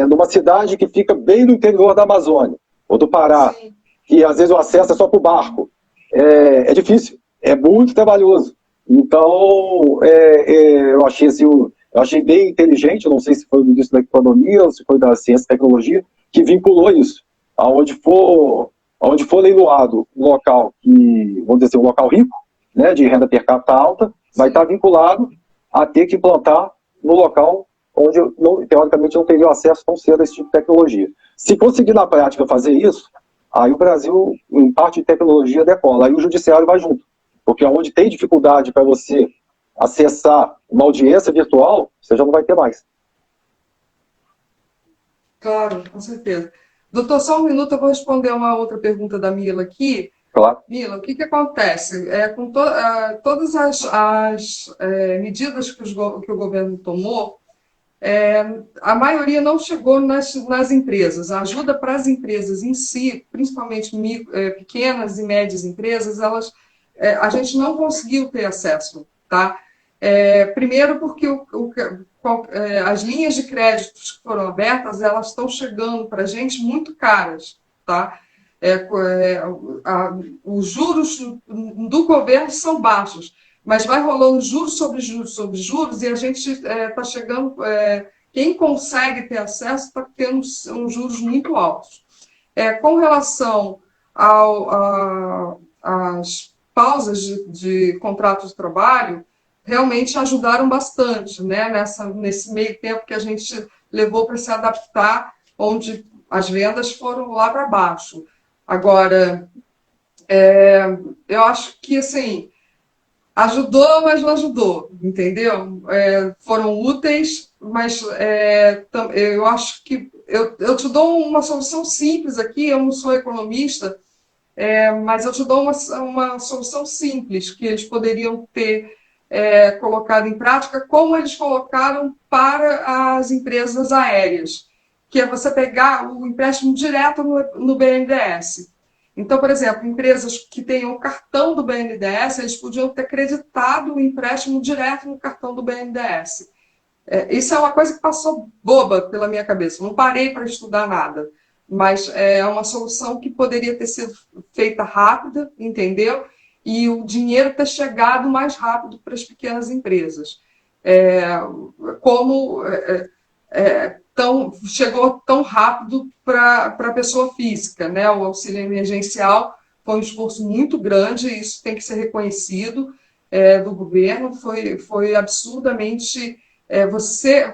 numa cidade que fica bem no interior da Amazônia ou do Pará, sim, que às vezes o acesso é só por barco, é difícil, é muito trabalhoso. Então, eu achei bem inteligente, não sei se foi o ministro da Economia ou se foi da Ciência e Tecnologia, que vinculou isso. Aonde for leiloado um local que, vamos dizer assim, um local rico, né, de renda per capita alta, vai estar vinculado a ter que implantar no local onde, teoricamente, não teria acesso tão cedo a esse tipo de tecnologia. Se conseguir na prática fazer isso, aí o Brasil, em parte de tecnologia, decola. Aí o judiciário vai junto. Porque onde tem dificuldade para você acessar uma audiência virtual, você já não vai ter mais. Claro, com certeza. Doutor, só um minuto, eu vou responder uma outra pergunta da Mila aqui. Claro. Mila, o que acontece? Com todas as medidas que o governo tomou, a maioria não chegou nas empresas. A ajuda para as empresas em si, principalmente pequenas e médias empresas, a gente não conseguiu ter acesso, tá? Primeiro porque as linhas de créditos que foram abertas, elas estão chegando para a gente muito caras, tá? Os juros do governo são baixos, mas vai rolando juros sobre juros sobre juros e a gente está chegando. Quem consegue ter acesso está tendo uns juros muito altos. Com relação às pausas de contrato de trabalho, realmente ajudaram bastante, né? Nesse meio tempo que a gente levou para se adaptar, onde as vendas foram lá para baixo. Agora, eu acho que assim, ajudou, mas não ajudou, entendeu? Foram úteis, mas eu acho que eu te dou uma solução simples aqui, eu não sou economista, mas eu te dou uma solução simples que eles poderiam ter colocado em prática, como eles colocaram para as empresas aéreas, que é você pegar o empréstimo direto no BNDES. Então, por exemplo, empresas que tenham o cartão do BNDES, eles podiam ter creditado o empréstimo direto no cartão do BNDES. Isso é uma coisa que passou boba pela minha cabeça, não parei para estudar nada, mas é uma solução que poderia ter sido feita rápida, entendeu? E o dinheiro ter chegado mais rápido para as pequenas empresas. Chegou tão rápido para a pessoa física, né? O auxílio emergencial foi um esforço muito grande, isso tem que ser reconhecido do governo, foi absurdamente você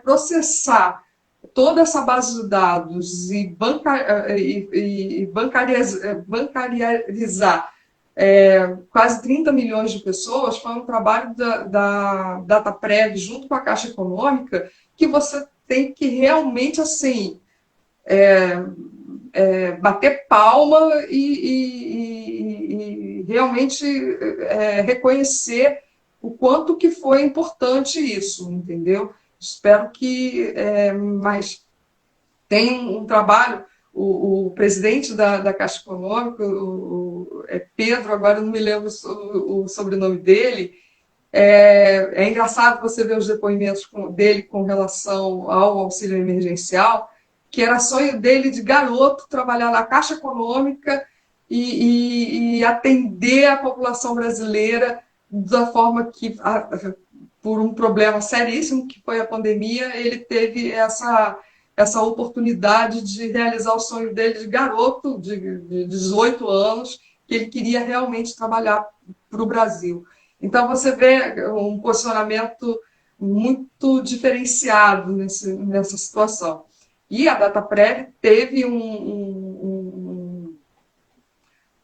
processar toda essa base de dados e bancarizar quase 30 milhões de pessoas foi um trabalho da Dataprev junto com a Caixa Econômica, que você tem que realmente assim bater palma e realmente reconhecer o quanto que foi importante isso, entendeu? Espero que mas tem um trabalho, o presidente da Caixa Econômica, Pedro, agora não me lembro o sobrenome dele. É engraçado você ver os depoimentos dele com relação ao auxílio emergencial, que era sonho dele de garoto trabalhar na Caixa Econômica e atender a população brasileira da forma que, por um problema seríssimo que foi a pandemia, ele teve essa oportunidade de realizar o sonho dele de garoto, de 18 anos, que ele queria realmente trabalhar para o Brasil. Então, você vê um posicionamento muito diferenciado nessa situação. E a Dataprev teve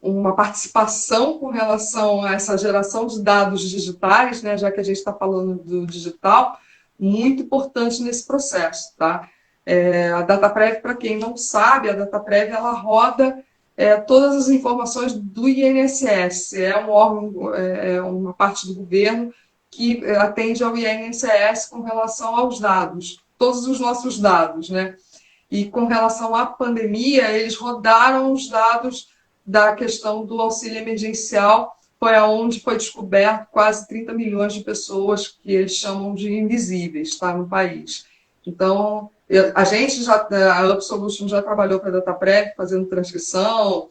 uma participação com relação a essa geração de dados digitais, né, já que a gente está falando do digital, muito importante nesse processo. Tá? A Dataprev, para quem não sabe, a Dataprev ela roda todas as informações do INSS. É um órgão, uma parte do governo que atende ao INSS com relação aos dados, todos os nossos dados, né? E com relação à pandemia, eles rodaram os dados da questão do auxílio emergencial, foi aonde foi descoberto quase 30 milhões de pessoas que eles chamam de invisíveis, tá, no país. Então, a gente a Up Solution já trabalhou para a Dataprev, fazendo transcrição,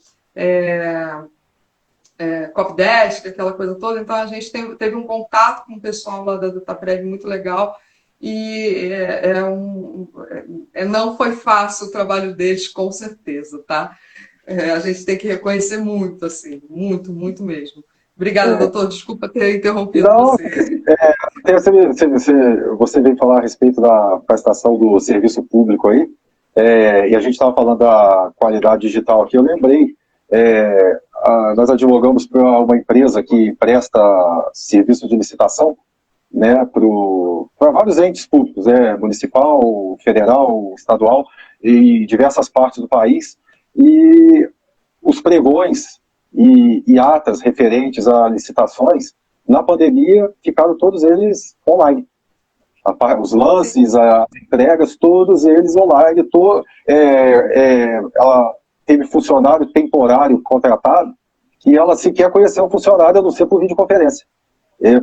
Copdesk, aquela coisa toda, então a gente teve um contato com o pessoal lá da Dataprev muito legal, e não foi fácil o trabalho deles, com certeza, tá? A gente tem que reconhecer muito, assim, muito, muito mesmo. Obrigada, doutor, desculpa ter interrompido Não, você. você veio falar a respeito da prestação do serviço público aí, e a gente estava falando da qualidade digital aqui, eu lembrei, nós advogamos para uma empresa que presta serviço de licitação, né, para vários entes públicos, municipal, federal, estadual, e diversas partes do país, e os pregões e atas referentes a licitações, na pandemia, ficaram todos eles online. Os lances, as entregas, todos eles online. Ela teve funcionário temporário contratado e ela sequer conheceu o funcionário, a não ser por videoconferência.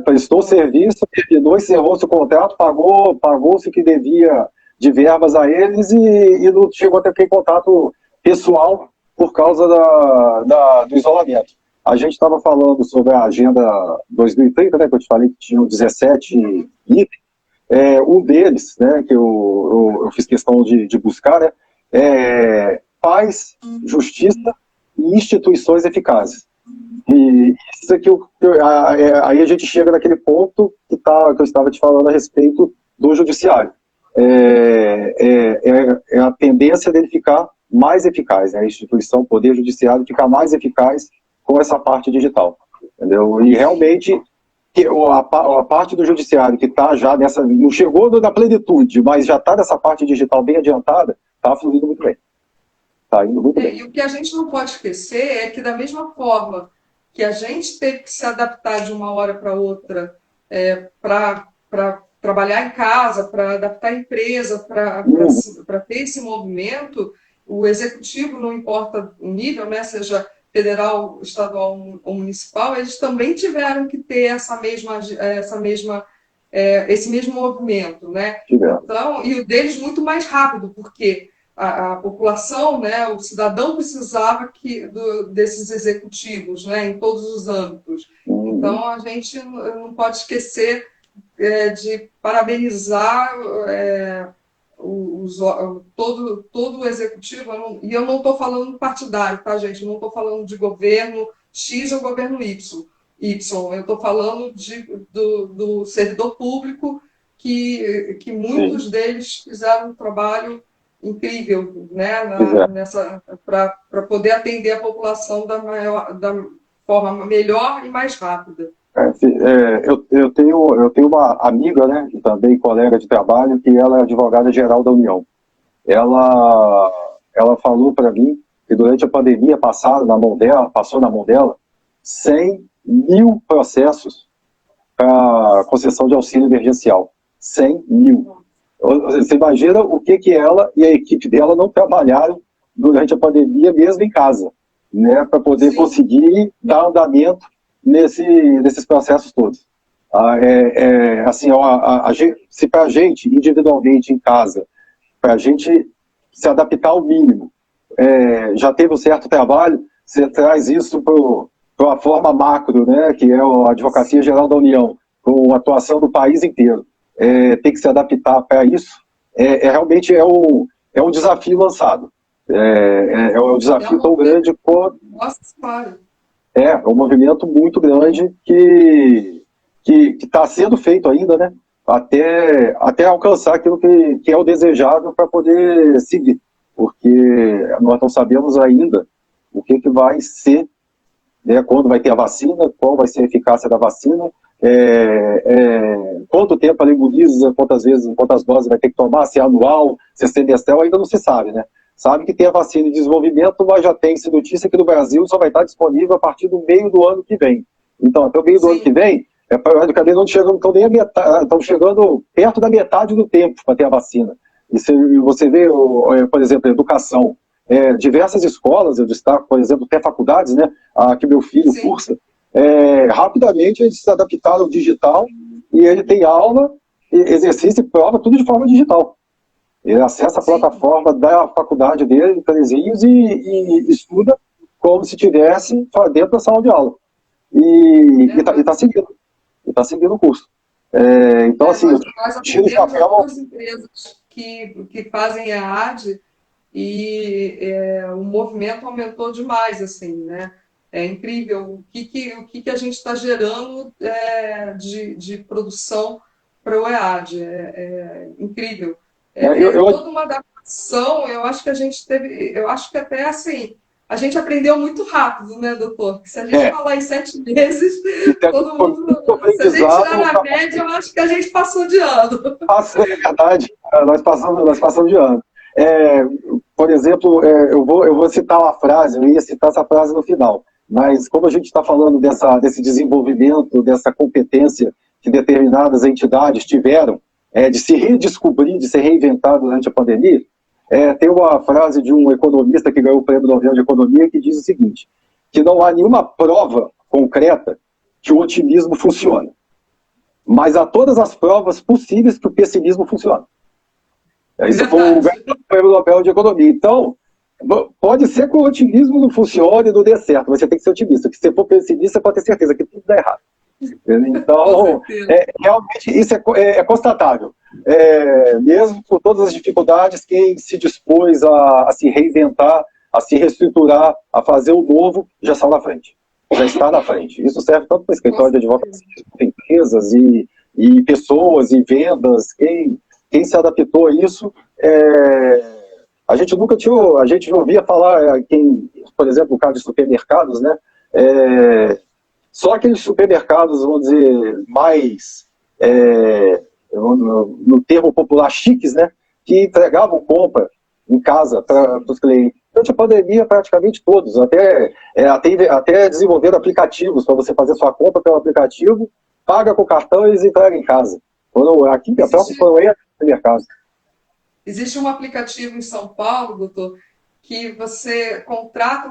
Prestou serviço, terminou, encerrou-se o contrato, pagou-se o que devia de verbas a eles e não chegou a ter contato pessoal por causa do isolamento. A gente estava falando sobre a Agenda 2030, né, que eu te falei que tinham 17 itens. Um deles, né, que eu fiz questão de buscar, né, paz, justiça e instituições eficazes. E isso aqui, aí a gente chega naquele ponto que eu estava te falando a respeito do judiciário. A tendência dele ficar mais eficaz, né? A instituição, o poder judiciário ficar mais eficaz com essa parte digital, entendeu? E realmente a parte do judiciário que está já não chegou na plenitude, mas já está nessa parte digital bem adiantada, está fluindo muito bem. Está indo muito bem. E o que a gente não pode esquecer é que, da mesma forma que a gente teve que se adaptar de uma hora para outra para trabalhar em casa, para adaptar a empresa, para ter esse movimento, o executivo, não importa o nível, né, seja federal, estadual ou municipal, eles também tiveram que ter esse mesmo movimento, né? Então, e o deles muito mais rápido, porque a população, né, o cidadão precisava desses executivos, né, em todos os âmbitos. Então, a gente não pode esquecer de parabenizar todo o executivo, e eu não estou falando partidário, tá, gente? Eu não estou falando de governo X ou governo Y. Eu estou falando do servidor público que muitos deles fizeram um trabalho incrível, né, para poder atender a população da forma melhor e mais rápida. Eu tenho uma amiga, né, e também colega de trabalho, que ela é advogada-geral da União. Ela falou para mim que durante a pandemia passou na mão dela 100 mil processos para concessão de auxílio emergencial. 100 mil. Você imagina o que ela e a equipe dela não trabalharam durante a pandemia, mesmo em casa, né, para poder conseguir dar andamento nesses processos todos. Assim, se para a gente, individualmente em casa, para a gente se adaptar ao mínimo, já teve um certo trabalho, você traz isso para a forma macro, né, que é a Advocacia Geral da União, com a atuação do país inteiro. Tem que se adaptar para isso, realmente é um desafio lançado. É um desafio tão grande quanto... Nossa Senhora! É um movimento muito grande que está sendo feito ainda, né? Até alcançar aquilo que é o desejado para poder seguir. Porque nós não sabemos ainda o que vai ser, né, quando vai ter a vacina, qual vai ser a eficácia da vacina, quanto tempo ela imuniza, quantas doses vai ter que tomar, se é anual, se é semestral, ainda não se sabe, né? Sabe que tem a vacina em desenvolvimento, mas já tem-se notícia que no Brasil só vai estar disponível a partir do meio do ano que vem. Então, até o meio do ano que vem, praticamente não chegando nem a metade, estão chegando perto da metade do tempo para ter a vacina. E você vê, por exemplo, a educação. Diversas escolas, eu destaco, por exemplo, até faculdades, né, que meu filho cursa, rapidamente eles se adaptaram ao digital e ele tem aula, exercício e prova, tudo de forma digital. Ele acessa a plataforma da faculdade dele, Terezinhos, e estuda como se estivesse dentro da sala de aula. E está seguindo. E está seguindo o curso. Então, assim, nós atendemos algumas empresas que fazem EAD e o movimento aumentou demais, assim, né? É incrível o que a gente está gerando de produção para o EAD. É incrível. Toda uma adaptação, eu acho que a gente teve, eu acho que até assim, a gente aprendeu muito rápido, né, doutor? Se a gente falar em 7 meses, todo mundo, se a gente tirar na média, eu acho que a gente passou de ano. É verdade, nós passamos de ano. Por exemplo, eu vou citar uma frase, eu ia citar essa frase no final, mas como a gente está falando desse desenvolvimento, dessa competência que determinadas entidades tiveram, de se redescobrir, de se reinventar durante a pandemia, tem uma frase de um economista que ganhou o Prêmio Nobel de Economia que diz o seguinte, que não há nenhuma prova concreta que o otimismo funciona, mas há todas as provas possíveis que o pessimismo funciona. Isso foi o Prêmio Nobel de Economia. Então, pode ser que o otimismo não funcione, não dê certo, mas você tem que ser otimista, porque se você for pessimista, você pode ter certeza que tudo dá errado. Então, realmente, isso é constatável. Mesmo com todas as dificuldades, quem se dispôs a se reinventar, a se reestruturar, a fazer o novo, já está na frente. Já está na frente. Isso serve tanto para escritório de advocacia, empresas e pessoas e vendas. Quem se adaptou a isso, a gente nunca tinha, a gente ouvia falar, por exemplo, o caso de supermercados, né? Só aqueles supermercados, vamos dizer, mais, no termo popular, chiques, né? Que entregavam compra em casa para os clientes. Durante a pandemia, praticamente todos, até desenvolveram aplicativos para você fazer sua compra pelo aplicativo, paga com o cartão e eles entregam em casa. Aqui, a própria foi no supermercado. Existe um aplicativo em São Paulo, doutor, que você contrata,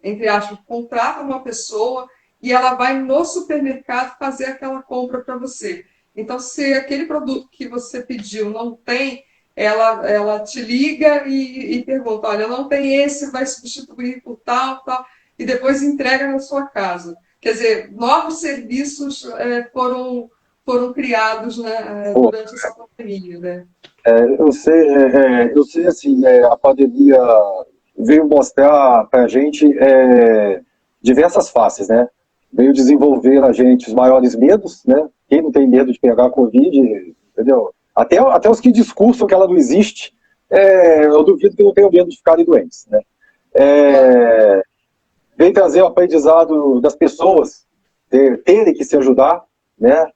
entre aspas, contrata uma pessoa e ela vai no supermercado fazer aquela compra para você. Então, se aquele produto que você pediu não tem, ela te liga e pergunta, olha, não tem esse, vai substituir por tal, e depois entrega na sua casa. Quer dizer, novos serviços foram criados, né, durante essa pandemia, né? Eu sei assim, a pandemia veio mostrar para a gente diversas faces, né? veio desenvolver na gente os maiores medos, né? Quem não tem medo de pegar a Covid, entendeu? Até os que discursam que ela não existe, eu duvido que não tenham medo de ficarem doentes, né? Vem trazer o aprendizado das pessoas terem que se ajudar, né?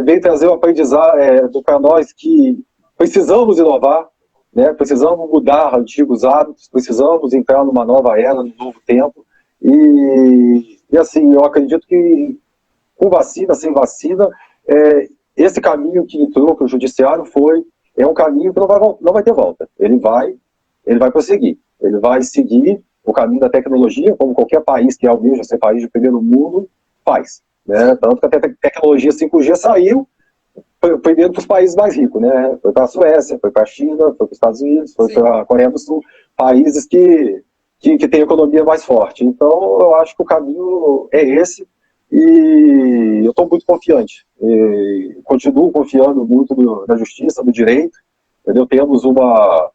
Vem trazer o aprendizado para nós que precisamos inovar, né? Precisamos mudar antigos hábitos, precisamos entrar numa nova era, num novo tempo. E assim, eu acredito que com vacina, sem vacina, esse caminho que entrou para o judiciário é um caminho que não vai ter volta. Ele vai prosseguir. Ele vai seguir o caminho da tecnologia, como qualquer país que almeja ser país de primeiro mundo faz, né? Tanto que a tecnologia 5G saiu primeiro para os países mais ricos, né? Foi para a Suécia, foi para a China, foi para os Estados Unidos, foi para a Coreia do Sul, países que têm economia mais forte. Então, eu acho que o caminho é esse, e eu estou muito confiante. Continuo confiando muito na justiça, no direito, entendeu? Temos uma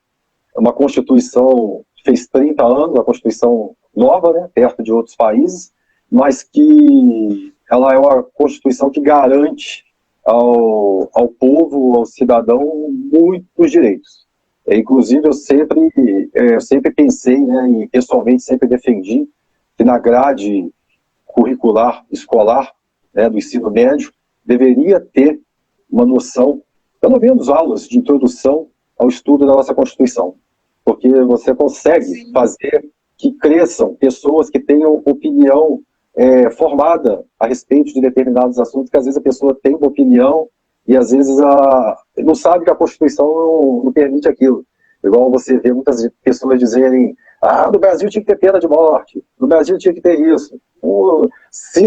Constituição que fez 30 anos, uma Constituição nova, né, perto de outros países, mas que ela é uma Constituição que garante ao povo, ao cidadão, muitos direitos. Inclusive, eu sempre pensei, né, e pessoalmente sempre defendi, que na grade curricular escolar, né, do ensino médio, deveria ter uma noção, pelo menos aulas de introdução ao estudo da nossa Constituição. Porque você consegue fazer que cresçam pessoas que tenham opinião formada a respeito de determinados assuntos, que às vezes a pessoa tem uma opinião e às vezes não sabe que a Constituição não permite aquilo. Igual você vê muitas pessoas dizerem: no Brasil tinha que ter pena de morte, no Brasil tinha que ter isso. Se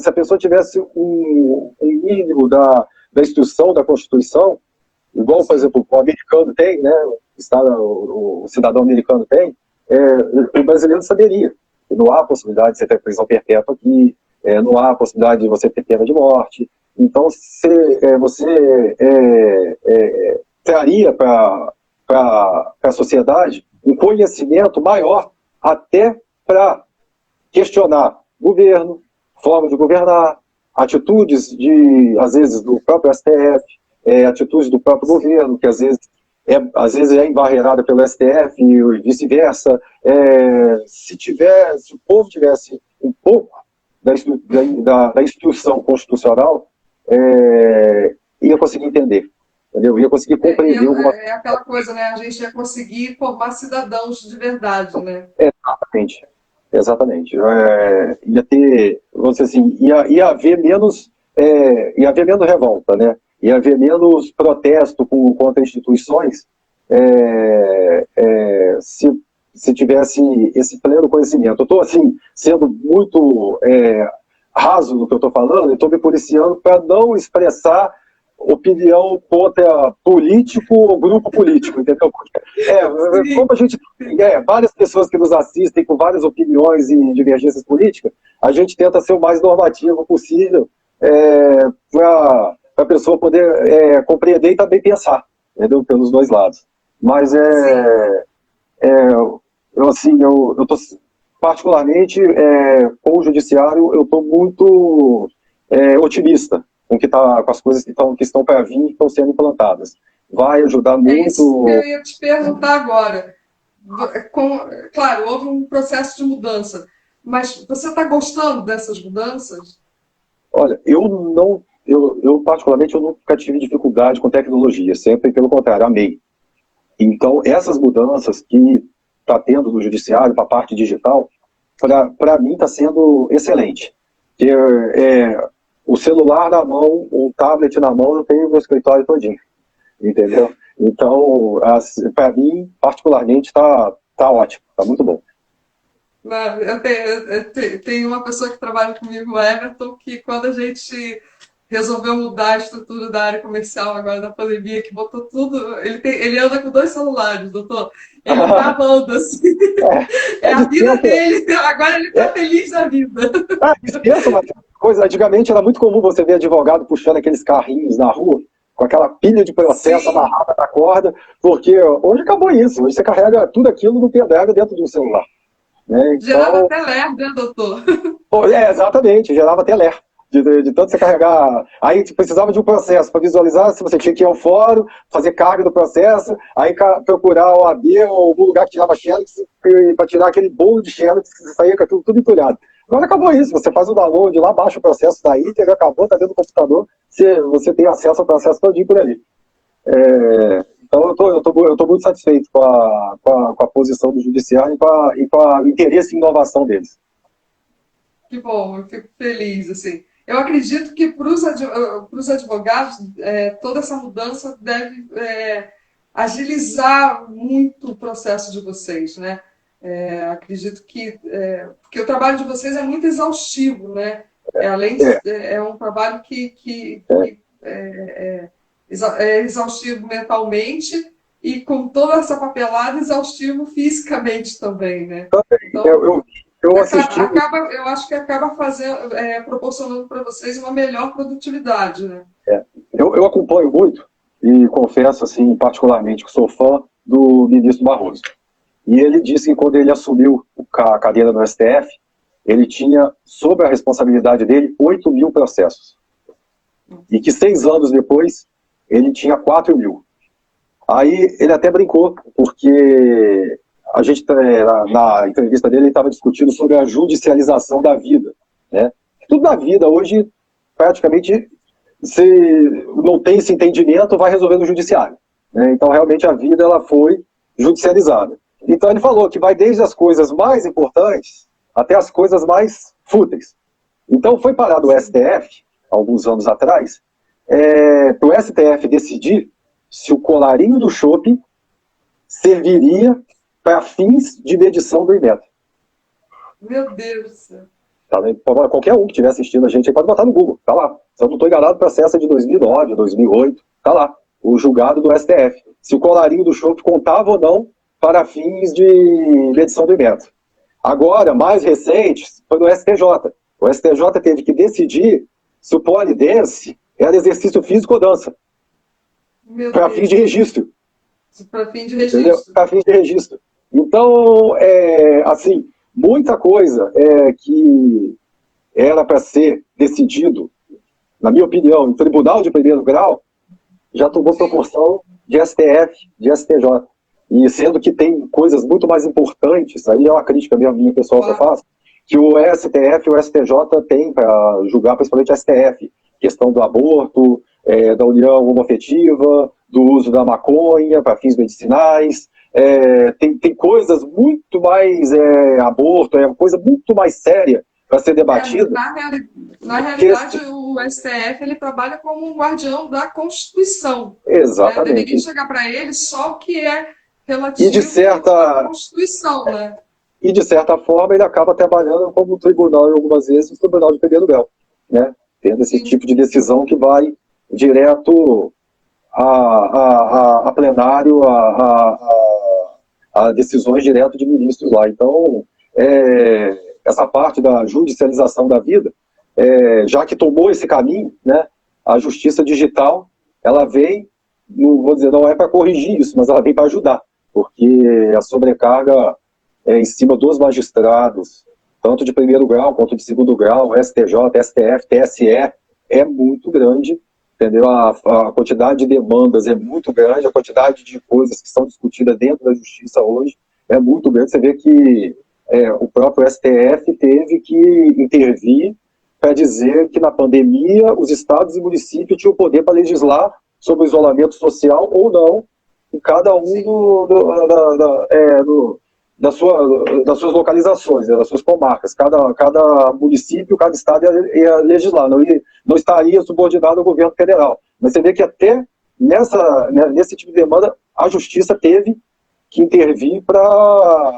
a pessoa tivesse um mínimo da instrução da Constituição, igual, por exemplo, o americano tem, né, o cidadão americano tem, o brasileiro saberia. Não há possibilidade de você ter prisão perpétua aqui, não há possibilidade de você ter pena de morte. Então, você traria para a sociedade um conhecimento maior até para questionar governo, forma de governar, atitudes, às vezes, do próprio STF, atitudes do próprio governo, que às vezes é embarreirada pelo STF e vice-versa. Se o povo tivesse um pouco da instrução constitucional, ia conseguir entender, entendeu? Ia conseguir compreender É aquela coisa, né? A gente ia conseguir formar cidadãos de verdade, né? Exatamente. Ia ter, vamos dizer assim, ia haver menos revolta, né? Ia haver menos protesto contra instituições se tivesse esse pleno conhecimento. Eu estou, assim, sendo muito raso no que eu estou falando, e estou me policiando para não expressar opinião contra político ou grupo político, entendeu? Como a gente várias pessoas que nos assistem com várias opiniões e divergências políticas, a gente tenta ser o mais normativo possível para a pessoa poder compreender e também pensar, entendeu? Pelos dois lados. Mas eu estou particularmente com o judiciário, eu estou muito otimista com as coisas que estão para vir e estão sendo implantadas. Vai ajudar muito. É isso que eu ia te perguntar agora. Claro, houve um processo de mudança, mas você está gostando dessas mudanças? Olha, eu particularmente, eu nunca tive dificuldade com tecnologia, sempre pelo contrário, amei. Então, essas mudanças que está tendo no judiciário para a parte digital, para mim está sendo excelente. O celular na mão, o tablet na mão, eu tenho o meu escritório todinho, entendeu? Então, para mim, particularmente, está ótimo, está muito bom. Eu tenho uma pessoa que trabalha comigo, o Everton, que quando a gente resolveu mudar a estrutura da área comercial agora da pandemia, que botou tudo. Ele anda com 2 celulares, doutor. Ele tá amando, assim. A vida dele. Agora ele tá feliz na vida. Dispensa uma coisa. Antigamente era muito comum você ver advogado puxando aqueles carrinhos na rua, com aquela pilha de processo amarrada na corda, porque hoje acabou isso. Hoje você carrega tudo aquilo no pendrive dentro de um celular. né? Gerava Então, até ler, né, doutor? pô, exatamente, gerava até ler. De tanto você carregar. Aí você precisava de um processo para visualizar, se você tinha que ir ao fórum, fazer carga do processo, aí procurar o AB ou algum lugar que tirava xerox para tirar aquele bolo de xerox que saía com aquilo tudo entulhado. Agora acabou isso, você faz o download lá, baixa o processo da íntegra, acabou, está dentro do computador, você tem acesso ao processo todinho por ali. Então eu tô muito satisfeito com a posição do judiciário e com o interesse em inovação deles. Que bom, eu fico feliz, assim. Eu acredito que para os advogados, toda essa mudança deve agilizar muito o processo de vocês, né? Acredito que porque o trabalho de vocês é muito exaustivo, né? Além de, É, é um trabalho que é exaustivo mentalmente e com toda essa papelada, exaustivo fisicamente também, né? Então, eu, eu, eu assisti. eu acho que acaba fazendo, proporcionando para vocês uma melhor produtividade, né? Eu acompanho muito e confesso, assim, particularmente, que sou fã do ministro Barroso. E ele disse que quando ele assumiu a cadeira no STF, ele tinha, sob a responsabilidade dele, 8.000 processos. E que 6 anos depois, ele tinha 4.000. Aí ele até brincou, porque a gente, na entrevista dele, ele estava discutindo sobre a judicialização da vida. Né? Tudo na vida, hoje, praticamente, se não tem esse entendimento, vai resolver no judiciário. Né? Então, realmente, a vida ela foi judicializada. Então, ele falou que vai desde as coisas mais importantes até as coisas mais fúteis. Então, foi parado o STF, alguns anos atrás, para o STF decidir se o colarinho do chopp serviria para fins de medição do IMET. Meu Deus do céu. Tá, né? Qualquer um que estiver assistindo a gente pode botar no Google, tá lá. Se eu não estou enganado, o processo é de 2009, 2008, tá lá. O julgado do STF. Se o colarinho do chopp contava ou não para fins de medição do IMET. Agora, mais recente, foi no STJ. O STJ teve que decidir se o polidense era exercício físico ou dança, Meu para fins Deus. de registro. Para fim de Entendeu? registro. Para fins de registro. Então, assim, muita coisa que era para ser decidido, na minha opinião, em tribunal de primeiro grau, já tomou Sim. proporção de STF, de STJ. E sendo que tem coisas muito mais importantes, aí é uma crítica minha pessoal que eu Claro. faço, que o STF e o STJ têm para julgar, principalmente o STF, questão do aborto, da união homoafetiva, do uso da maconha para fins medicinais, tem coisas muito mais, aborto, é uma coisa muito mais séria para ser É, debatida na que esse, realidade, o STF ele trabalha como um guardião da Constituição. Né? Deveria exatamente. chegar para ele só o que é E de relativo à certa, Constituição, né? E, de certa forma, ele acaba trabalhando como tribunal, em algumas vezes, o tribunal de primeiro grau, né? Tendo esse Sim. tipo de decisão que vai direto a plenário, a decisões direto de ministros lá. Então, essa parte da judicialização da vida, já que tomou esse caminho, né, a justiça digital, ela vem, não vou dizer, não é para corrigir isso, mas ela vem para ajudar, porque a sobrecarga em cima dos magistrados, tanto de primeiro grau quanto de segundo grau, STJ, STF, TSE, é muito grande, entendeu? A quantidade de demandas é muito grande, a quantidade de coisas que são discutidas dentro da justiça hoje é muito grande. Você vê que o próprio STF teve que intervir para dizer que na pandemia os estados e municípios tinham o poder para legislar sobre o isolamento social ou não, em cada um das suas localizações, né, das suas comarcas. Cada município, cada estado ia legislar, não estaria subordinado ao governo federal. Mas você vê que até nesse tipo de demanda, a justiça teve que intervir para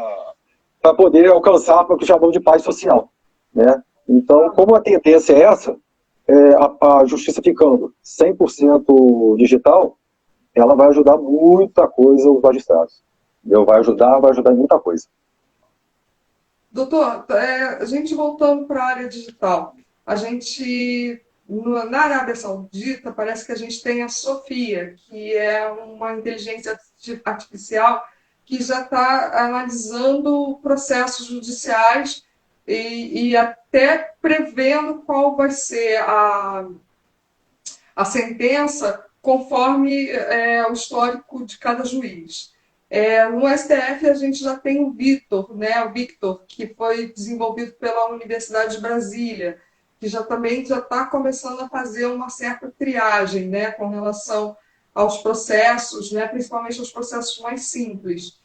poder alcançar o que chamamos de paz social. Né? Então, como a tendência é essa, a justiça ficando 100% digital, ela vai ajudar muita coisa os magistrados. Vai ajudar em muita coisa. Doutor, a gente voltando para a área digital, na Arábia Saudita, parece que a gente tem a Sofia, que é uma inteligência artificial que já está analisando processos judiciais e até prevendo qual vai ser a sentença conforme o histórico de cada juiz. No STF a gente já tem o Victor, né, que foi desenvolvido pela Universidade de Brasília, que também já está começando a fazer uma certa triagem, né, com relação aos processos, né, principalmente aos processos mais simples.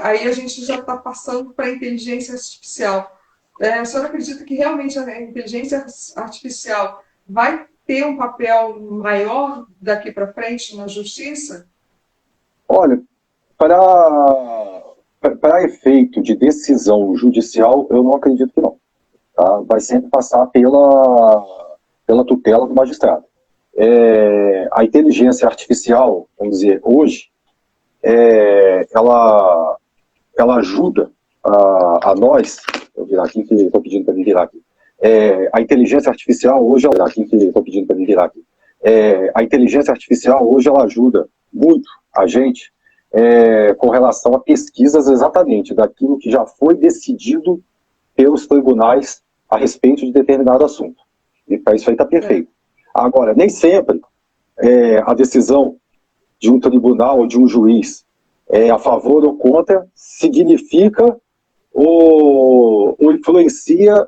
Aí a gente já está passando para a inteligência artificial. A senhora acredita que realmente a inteligência artificial vai ter um papel maior daqui para frente na justiça? Olha, para efeito de decisão judicial, eu não acredito que não. Tá? Vai sempre passar pela tutela do magistrado. A inteligência artificial, vamos dizer, hoje, ela ajuda a nós, vou virar aqui que estou pedindo para me virar aqui. A inteligência artificial hoje, aqui que estou pedindo para me virar aqui. A inteligência artificial hoje ela ajuda muito a gente com relação a pesquisas exatamente daquilo que já foi decidido pelos tribunais a respeito de determinado assunto. E para isso aí está perfeito. Agora, nem sempre a decisão de um tribunal ou de um juiz a favor ou contra significa ou influencia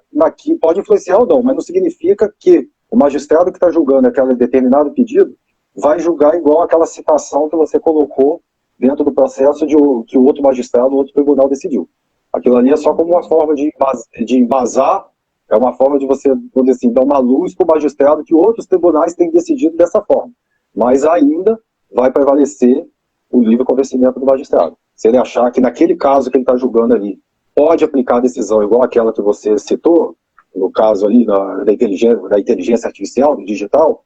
pode influenciar ou não, mas não significa que o magistrado que está julgando aquele determinado pedido vai julgar igual aquela citação que você colocou dentro do processo que o outro magistrado, o outro tribunal decidiu. Aquilo ali é só como uma forma de embasar, é uma forma de você, assim, dar uma luz para o magistrado que outros tribunais têm decidido dessa forma. Mas ainda vai prevalecer o livre convencimento do magistrado. Se ele achar que naquele caso que ele está julgando ali pode aplicar a decisão igual aquela que você citou, no caso ali da inteligência artificial, do digital,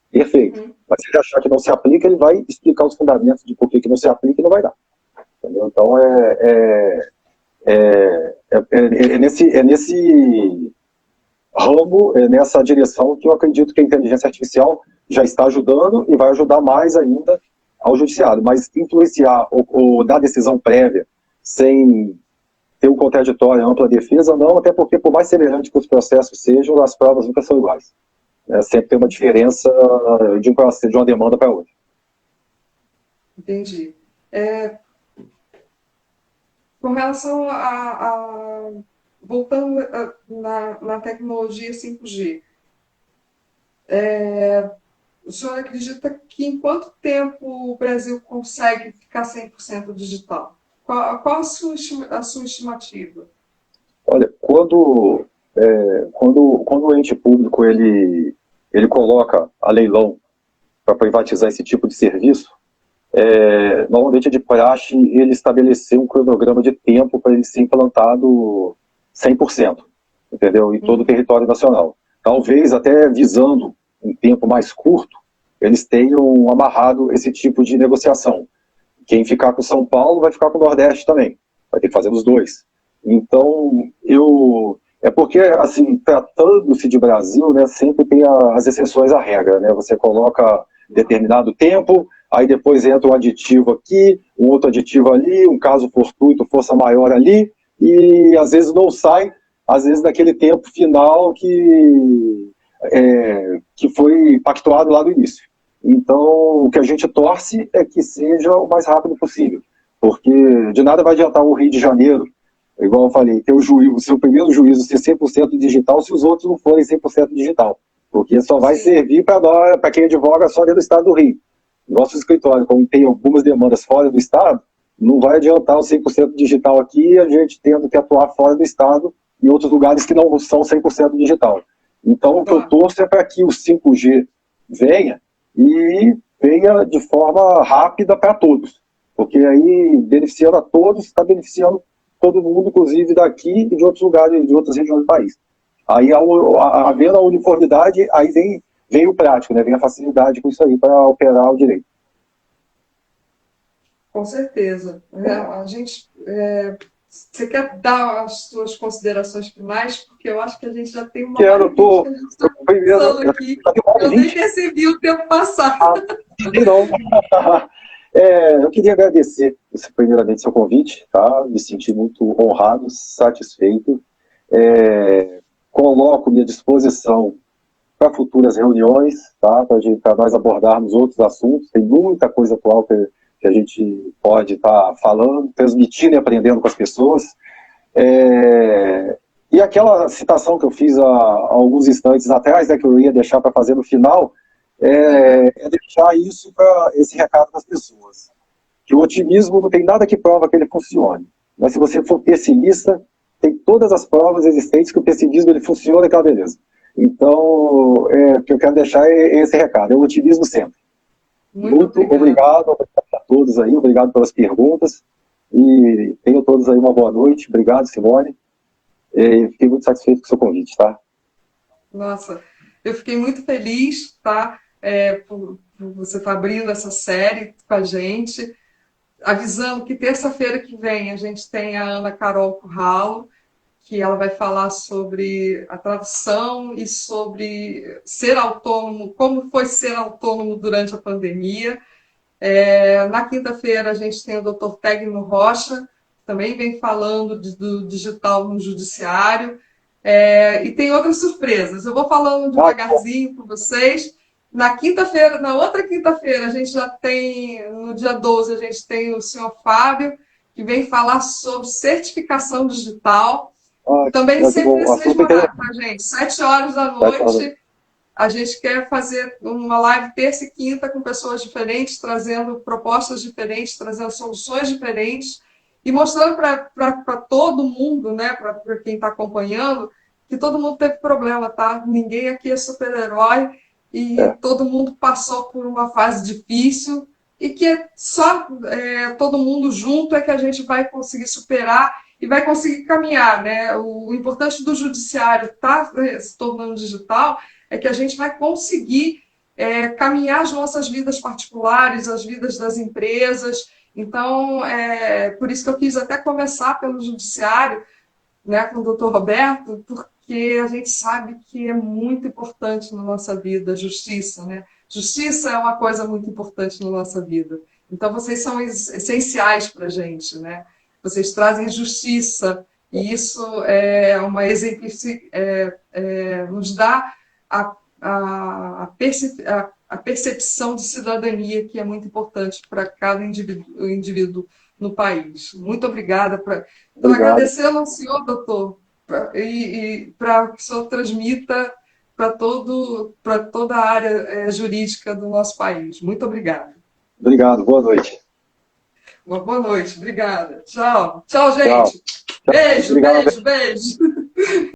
perfeito. Mas se ele achar que não se aplica, ele vai explicar os fundamentos de por que não se aplica e não vai dar. Entendeu? Então, nesse ramo, nessa direção que eu acredito que a inteligência artificial já está ajudando e vai ajudar mais ainda ao judiciário. Mas influenciar ou dar decisão prévia sem ter um contraditório, ampla defesa, não, até porque, por mais semelhante que os processos sejam, as provas nunca são iguais. Sempre tem uma diferença de uma demanda para outra. Entendi. Com relação voltando na tecnologia 5G, o senhor acredita que em quanto tempo o Brasil consegue ficar 100% digital? Qual a sua estimativa? Olha, quando o ente público ele coloca a leilão para privatizar esse tipo de serviço, normalmente é de praxe ele estabelecer um cronograma de tempo para ele ser implantado 100%, entendeu? Em todo o território nacional. Talvez até visando um tempo mais curto, eles tenham amarrado esse tipo de negociação. Quem ficar com São Paulo vai ficar com o Nordeste também. Vai ter que fazer os dois. Então, porque, assim, tratando-se de Brasil, né, sempre tem as exceções à regra, né? Você coloca determinado tempo, aí depois entra um aditivo aqui, um outro aditivo ali, um caso fortuito, força maior ali, e às vezes não sai, às vezes naquele tempo final que foi pactuado lá no início. Então, o que a gente torce é que seja o mais rápido possível, porque de nada vai adiantar o Rio de Janeiro, igual eu falei, ter o seu primeiro juízo ser 100% digital se os outros não forem 100% digital, porque só vai servir para quem advoga só dentro do estado do Rio. Nosso escritório, como tem algumas demandas fora do estado, não vai adiantar o 100% digital aqui, a gente tendo que atuar fora do estado, em outros lugares que não são 100% digital. Então, o que eu torço é para que o 5G venha e venha de forma rápida para todos, porque aí, beneficiando a todos, está beneficiando todo mundo, inclusive daqui e de outros lugares, de outras regiões do país. Aí, havendo a uniformidade, aí vem o prático, né? Vem a facilidade com isso aí para operar o direito. Com certeza. Você quer dar as suas considerações finais? Porque eu acho que a gente já tem uma hora que a gente está conversando aqui. Eu nem percebi o tempo passar. Não. Eu queria agradecer, primeiramente, seu convite, tá? Me senti muito honrado, satisfeito. Coloco minha disposição para futuras reuniões, tá? Para nós abordarmos outros assuntos. Tem muita coisa atual que a gente pode estar falando, transmitindo e aprendendo com as pessoas. E aquela citação que eu fiz há alguns instantes atrás, né, que eu ia deixar para fazer no final, deixar isso para esse recado das pessoas. Que o otimismo não tem nada que prova que ele funcione. Mas se você for pessimista, tem todas as provas existentes que o pessimismo ele funciona, aquela beleza. Então, o que eu quero deixar é esse recado, é o otimismo sempre. Muito obrigado a todos aí, obrigado pelas perguntas, e tenham todos aí uma boa noite. Obrigado, Simone. Fiquei muito satisfeito com o seu convite, tá? Nossa, eu fiquei muito feliz, tá? Por você estar abrindo essa série com a gente, avisando que terça-feira que vem a gente tem a Ana Carol Curralo, que ela vai falar sobre a tradução e sobre ser autônomo, como foi ser autônomo durante a pandemia. Na quinta-feira a gente tem o Dr. Tegno Rocha, que também vem falando do digital no judiciário. E tem outras surpresas. Eu vou falando devagarzinho com vocês. Na quinta-feira, na outra quinta-feira, a gente já tem, no dia 12, a gente tem o senhor Fábio, que vem falar sobre certificação digital. Também sempre nesse mesmo horário, tá, gente? 7 horas da noite. A gente quer fazer uma live terça e quinta com pessoas diferentes, trazendo propostas diferentes, trazendo soluções diferentes e mostrando para todo mundo, né, para quem está acompanhando, que todo mundo teve problema, tá? Ninguém aqui é super-herói e todo mundo passou por uma fase difícil e que só todo mundo junto é que a gente vai conseguir superar e vai conseguir caminhar, né? O importante do judiciário estar se tornando digital é que a gente vai conseguir caminhar as nossas vidas particulares, as vidas das empresas. Então, por isso que eu quis até começar pelo judiciário, né, com o doutor Roberto, porque a gente sabe que é muito importante na nossa vida a justiça, né? Justiça é uma coisa muito importante na nossa vida. Então, vocês são essenciais para a gente, né? Vocês trazem justiça, e isso nos dá a percepção de cidadania, que é muito importante para cada indivíduo no país. Muito obrigada. Então, agradecendo ao senhor, doutor, e para que o senhor transmita para toda a área jurídica do nosso país. Muito obrigada. Obrigado, boa noite. Uma boa noite, obrigada. Tchau. Tchau, gente. Tchau. Beijo, beijo, beijo.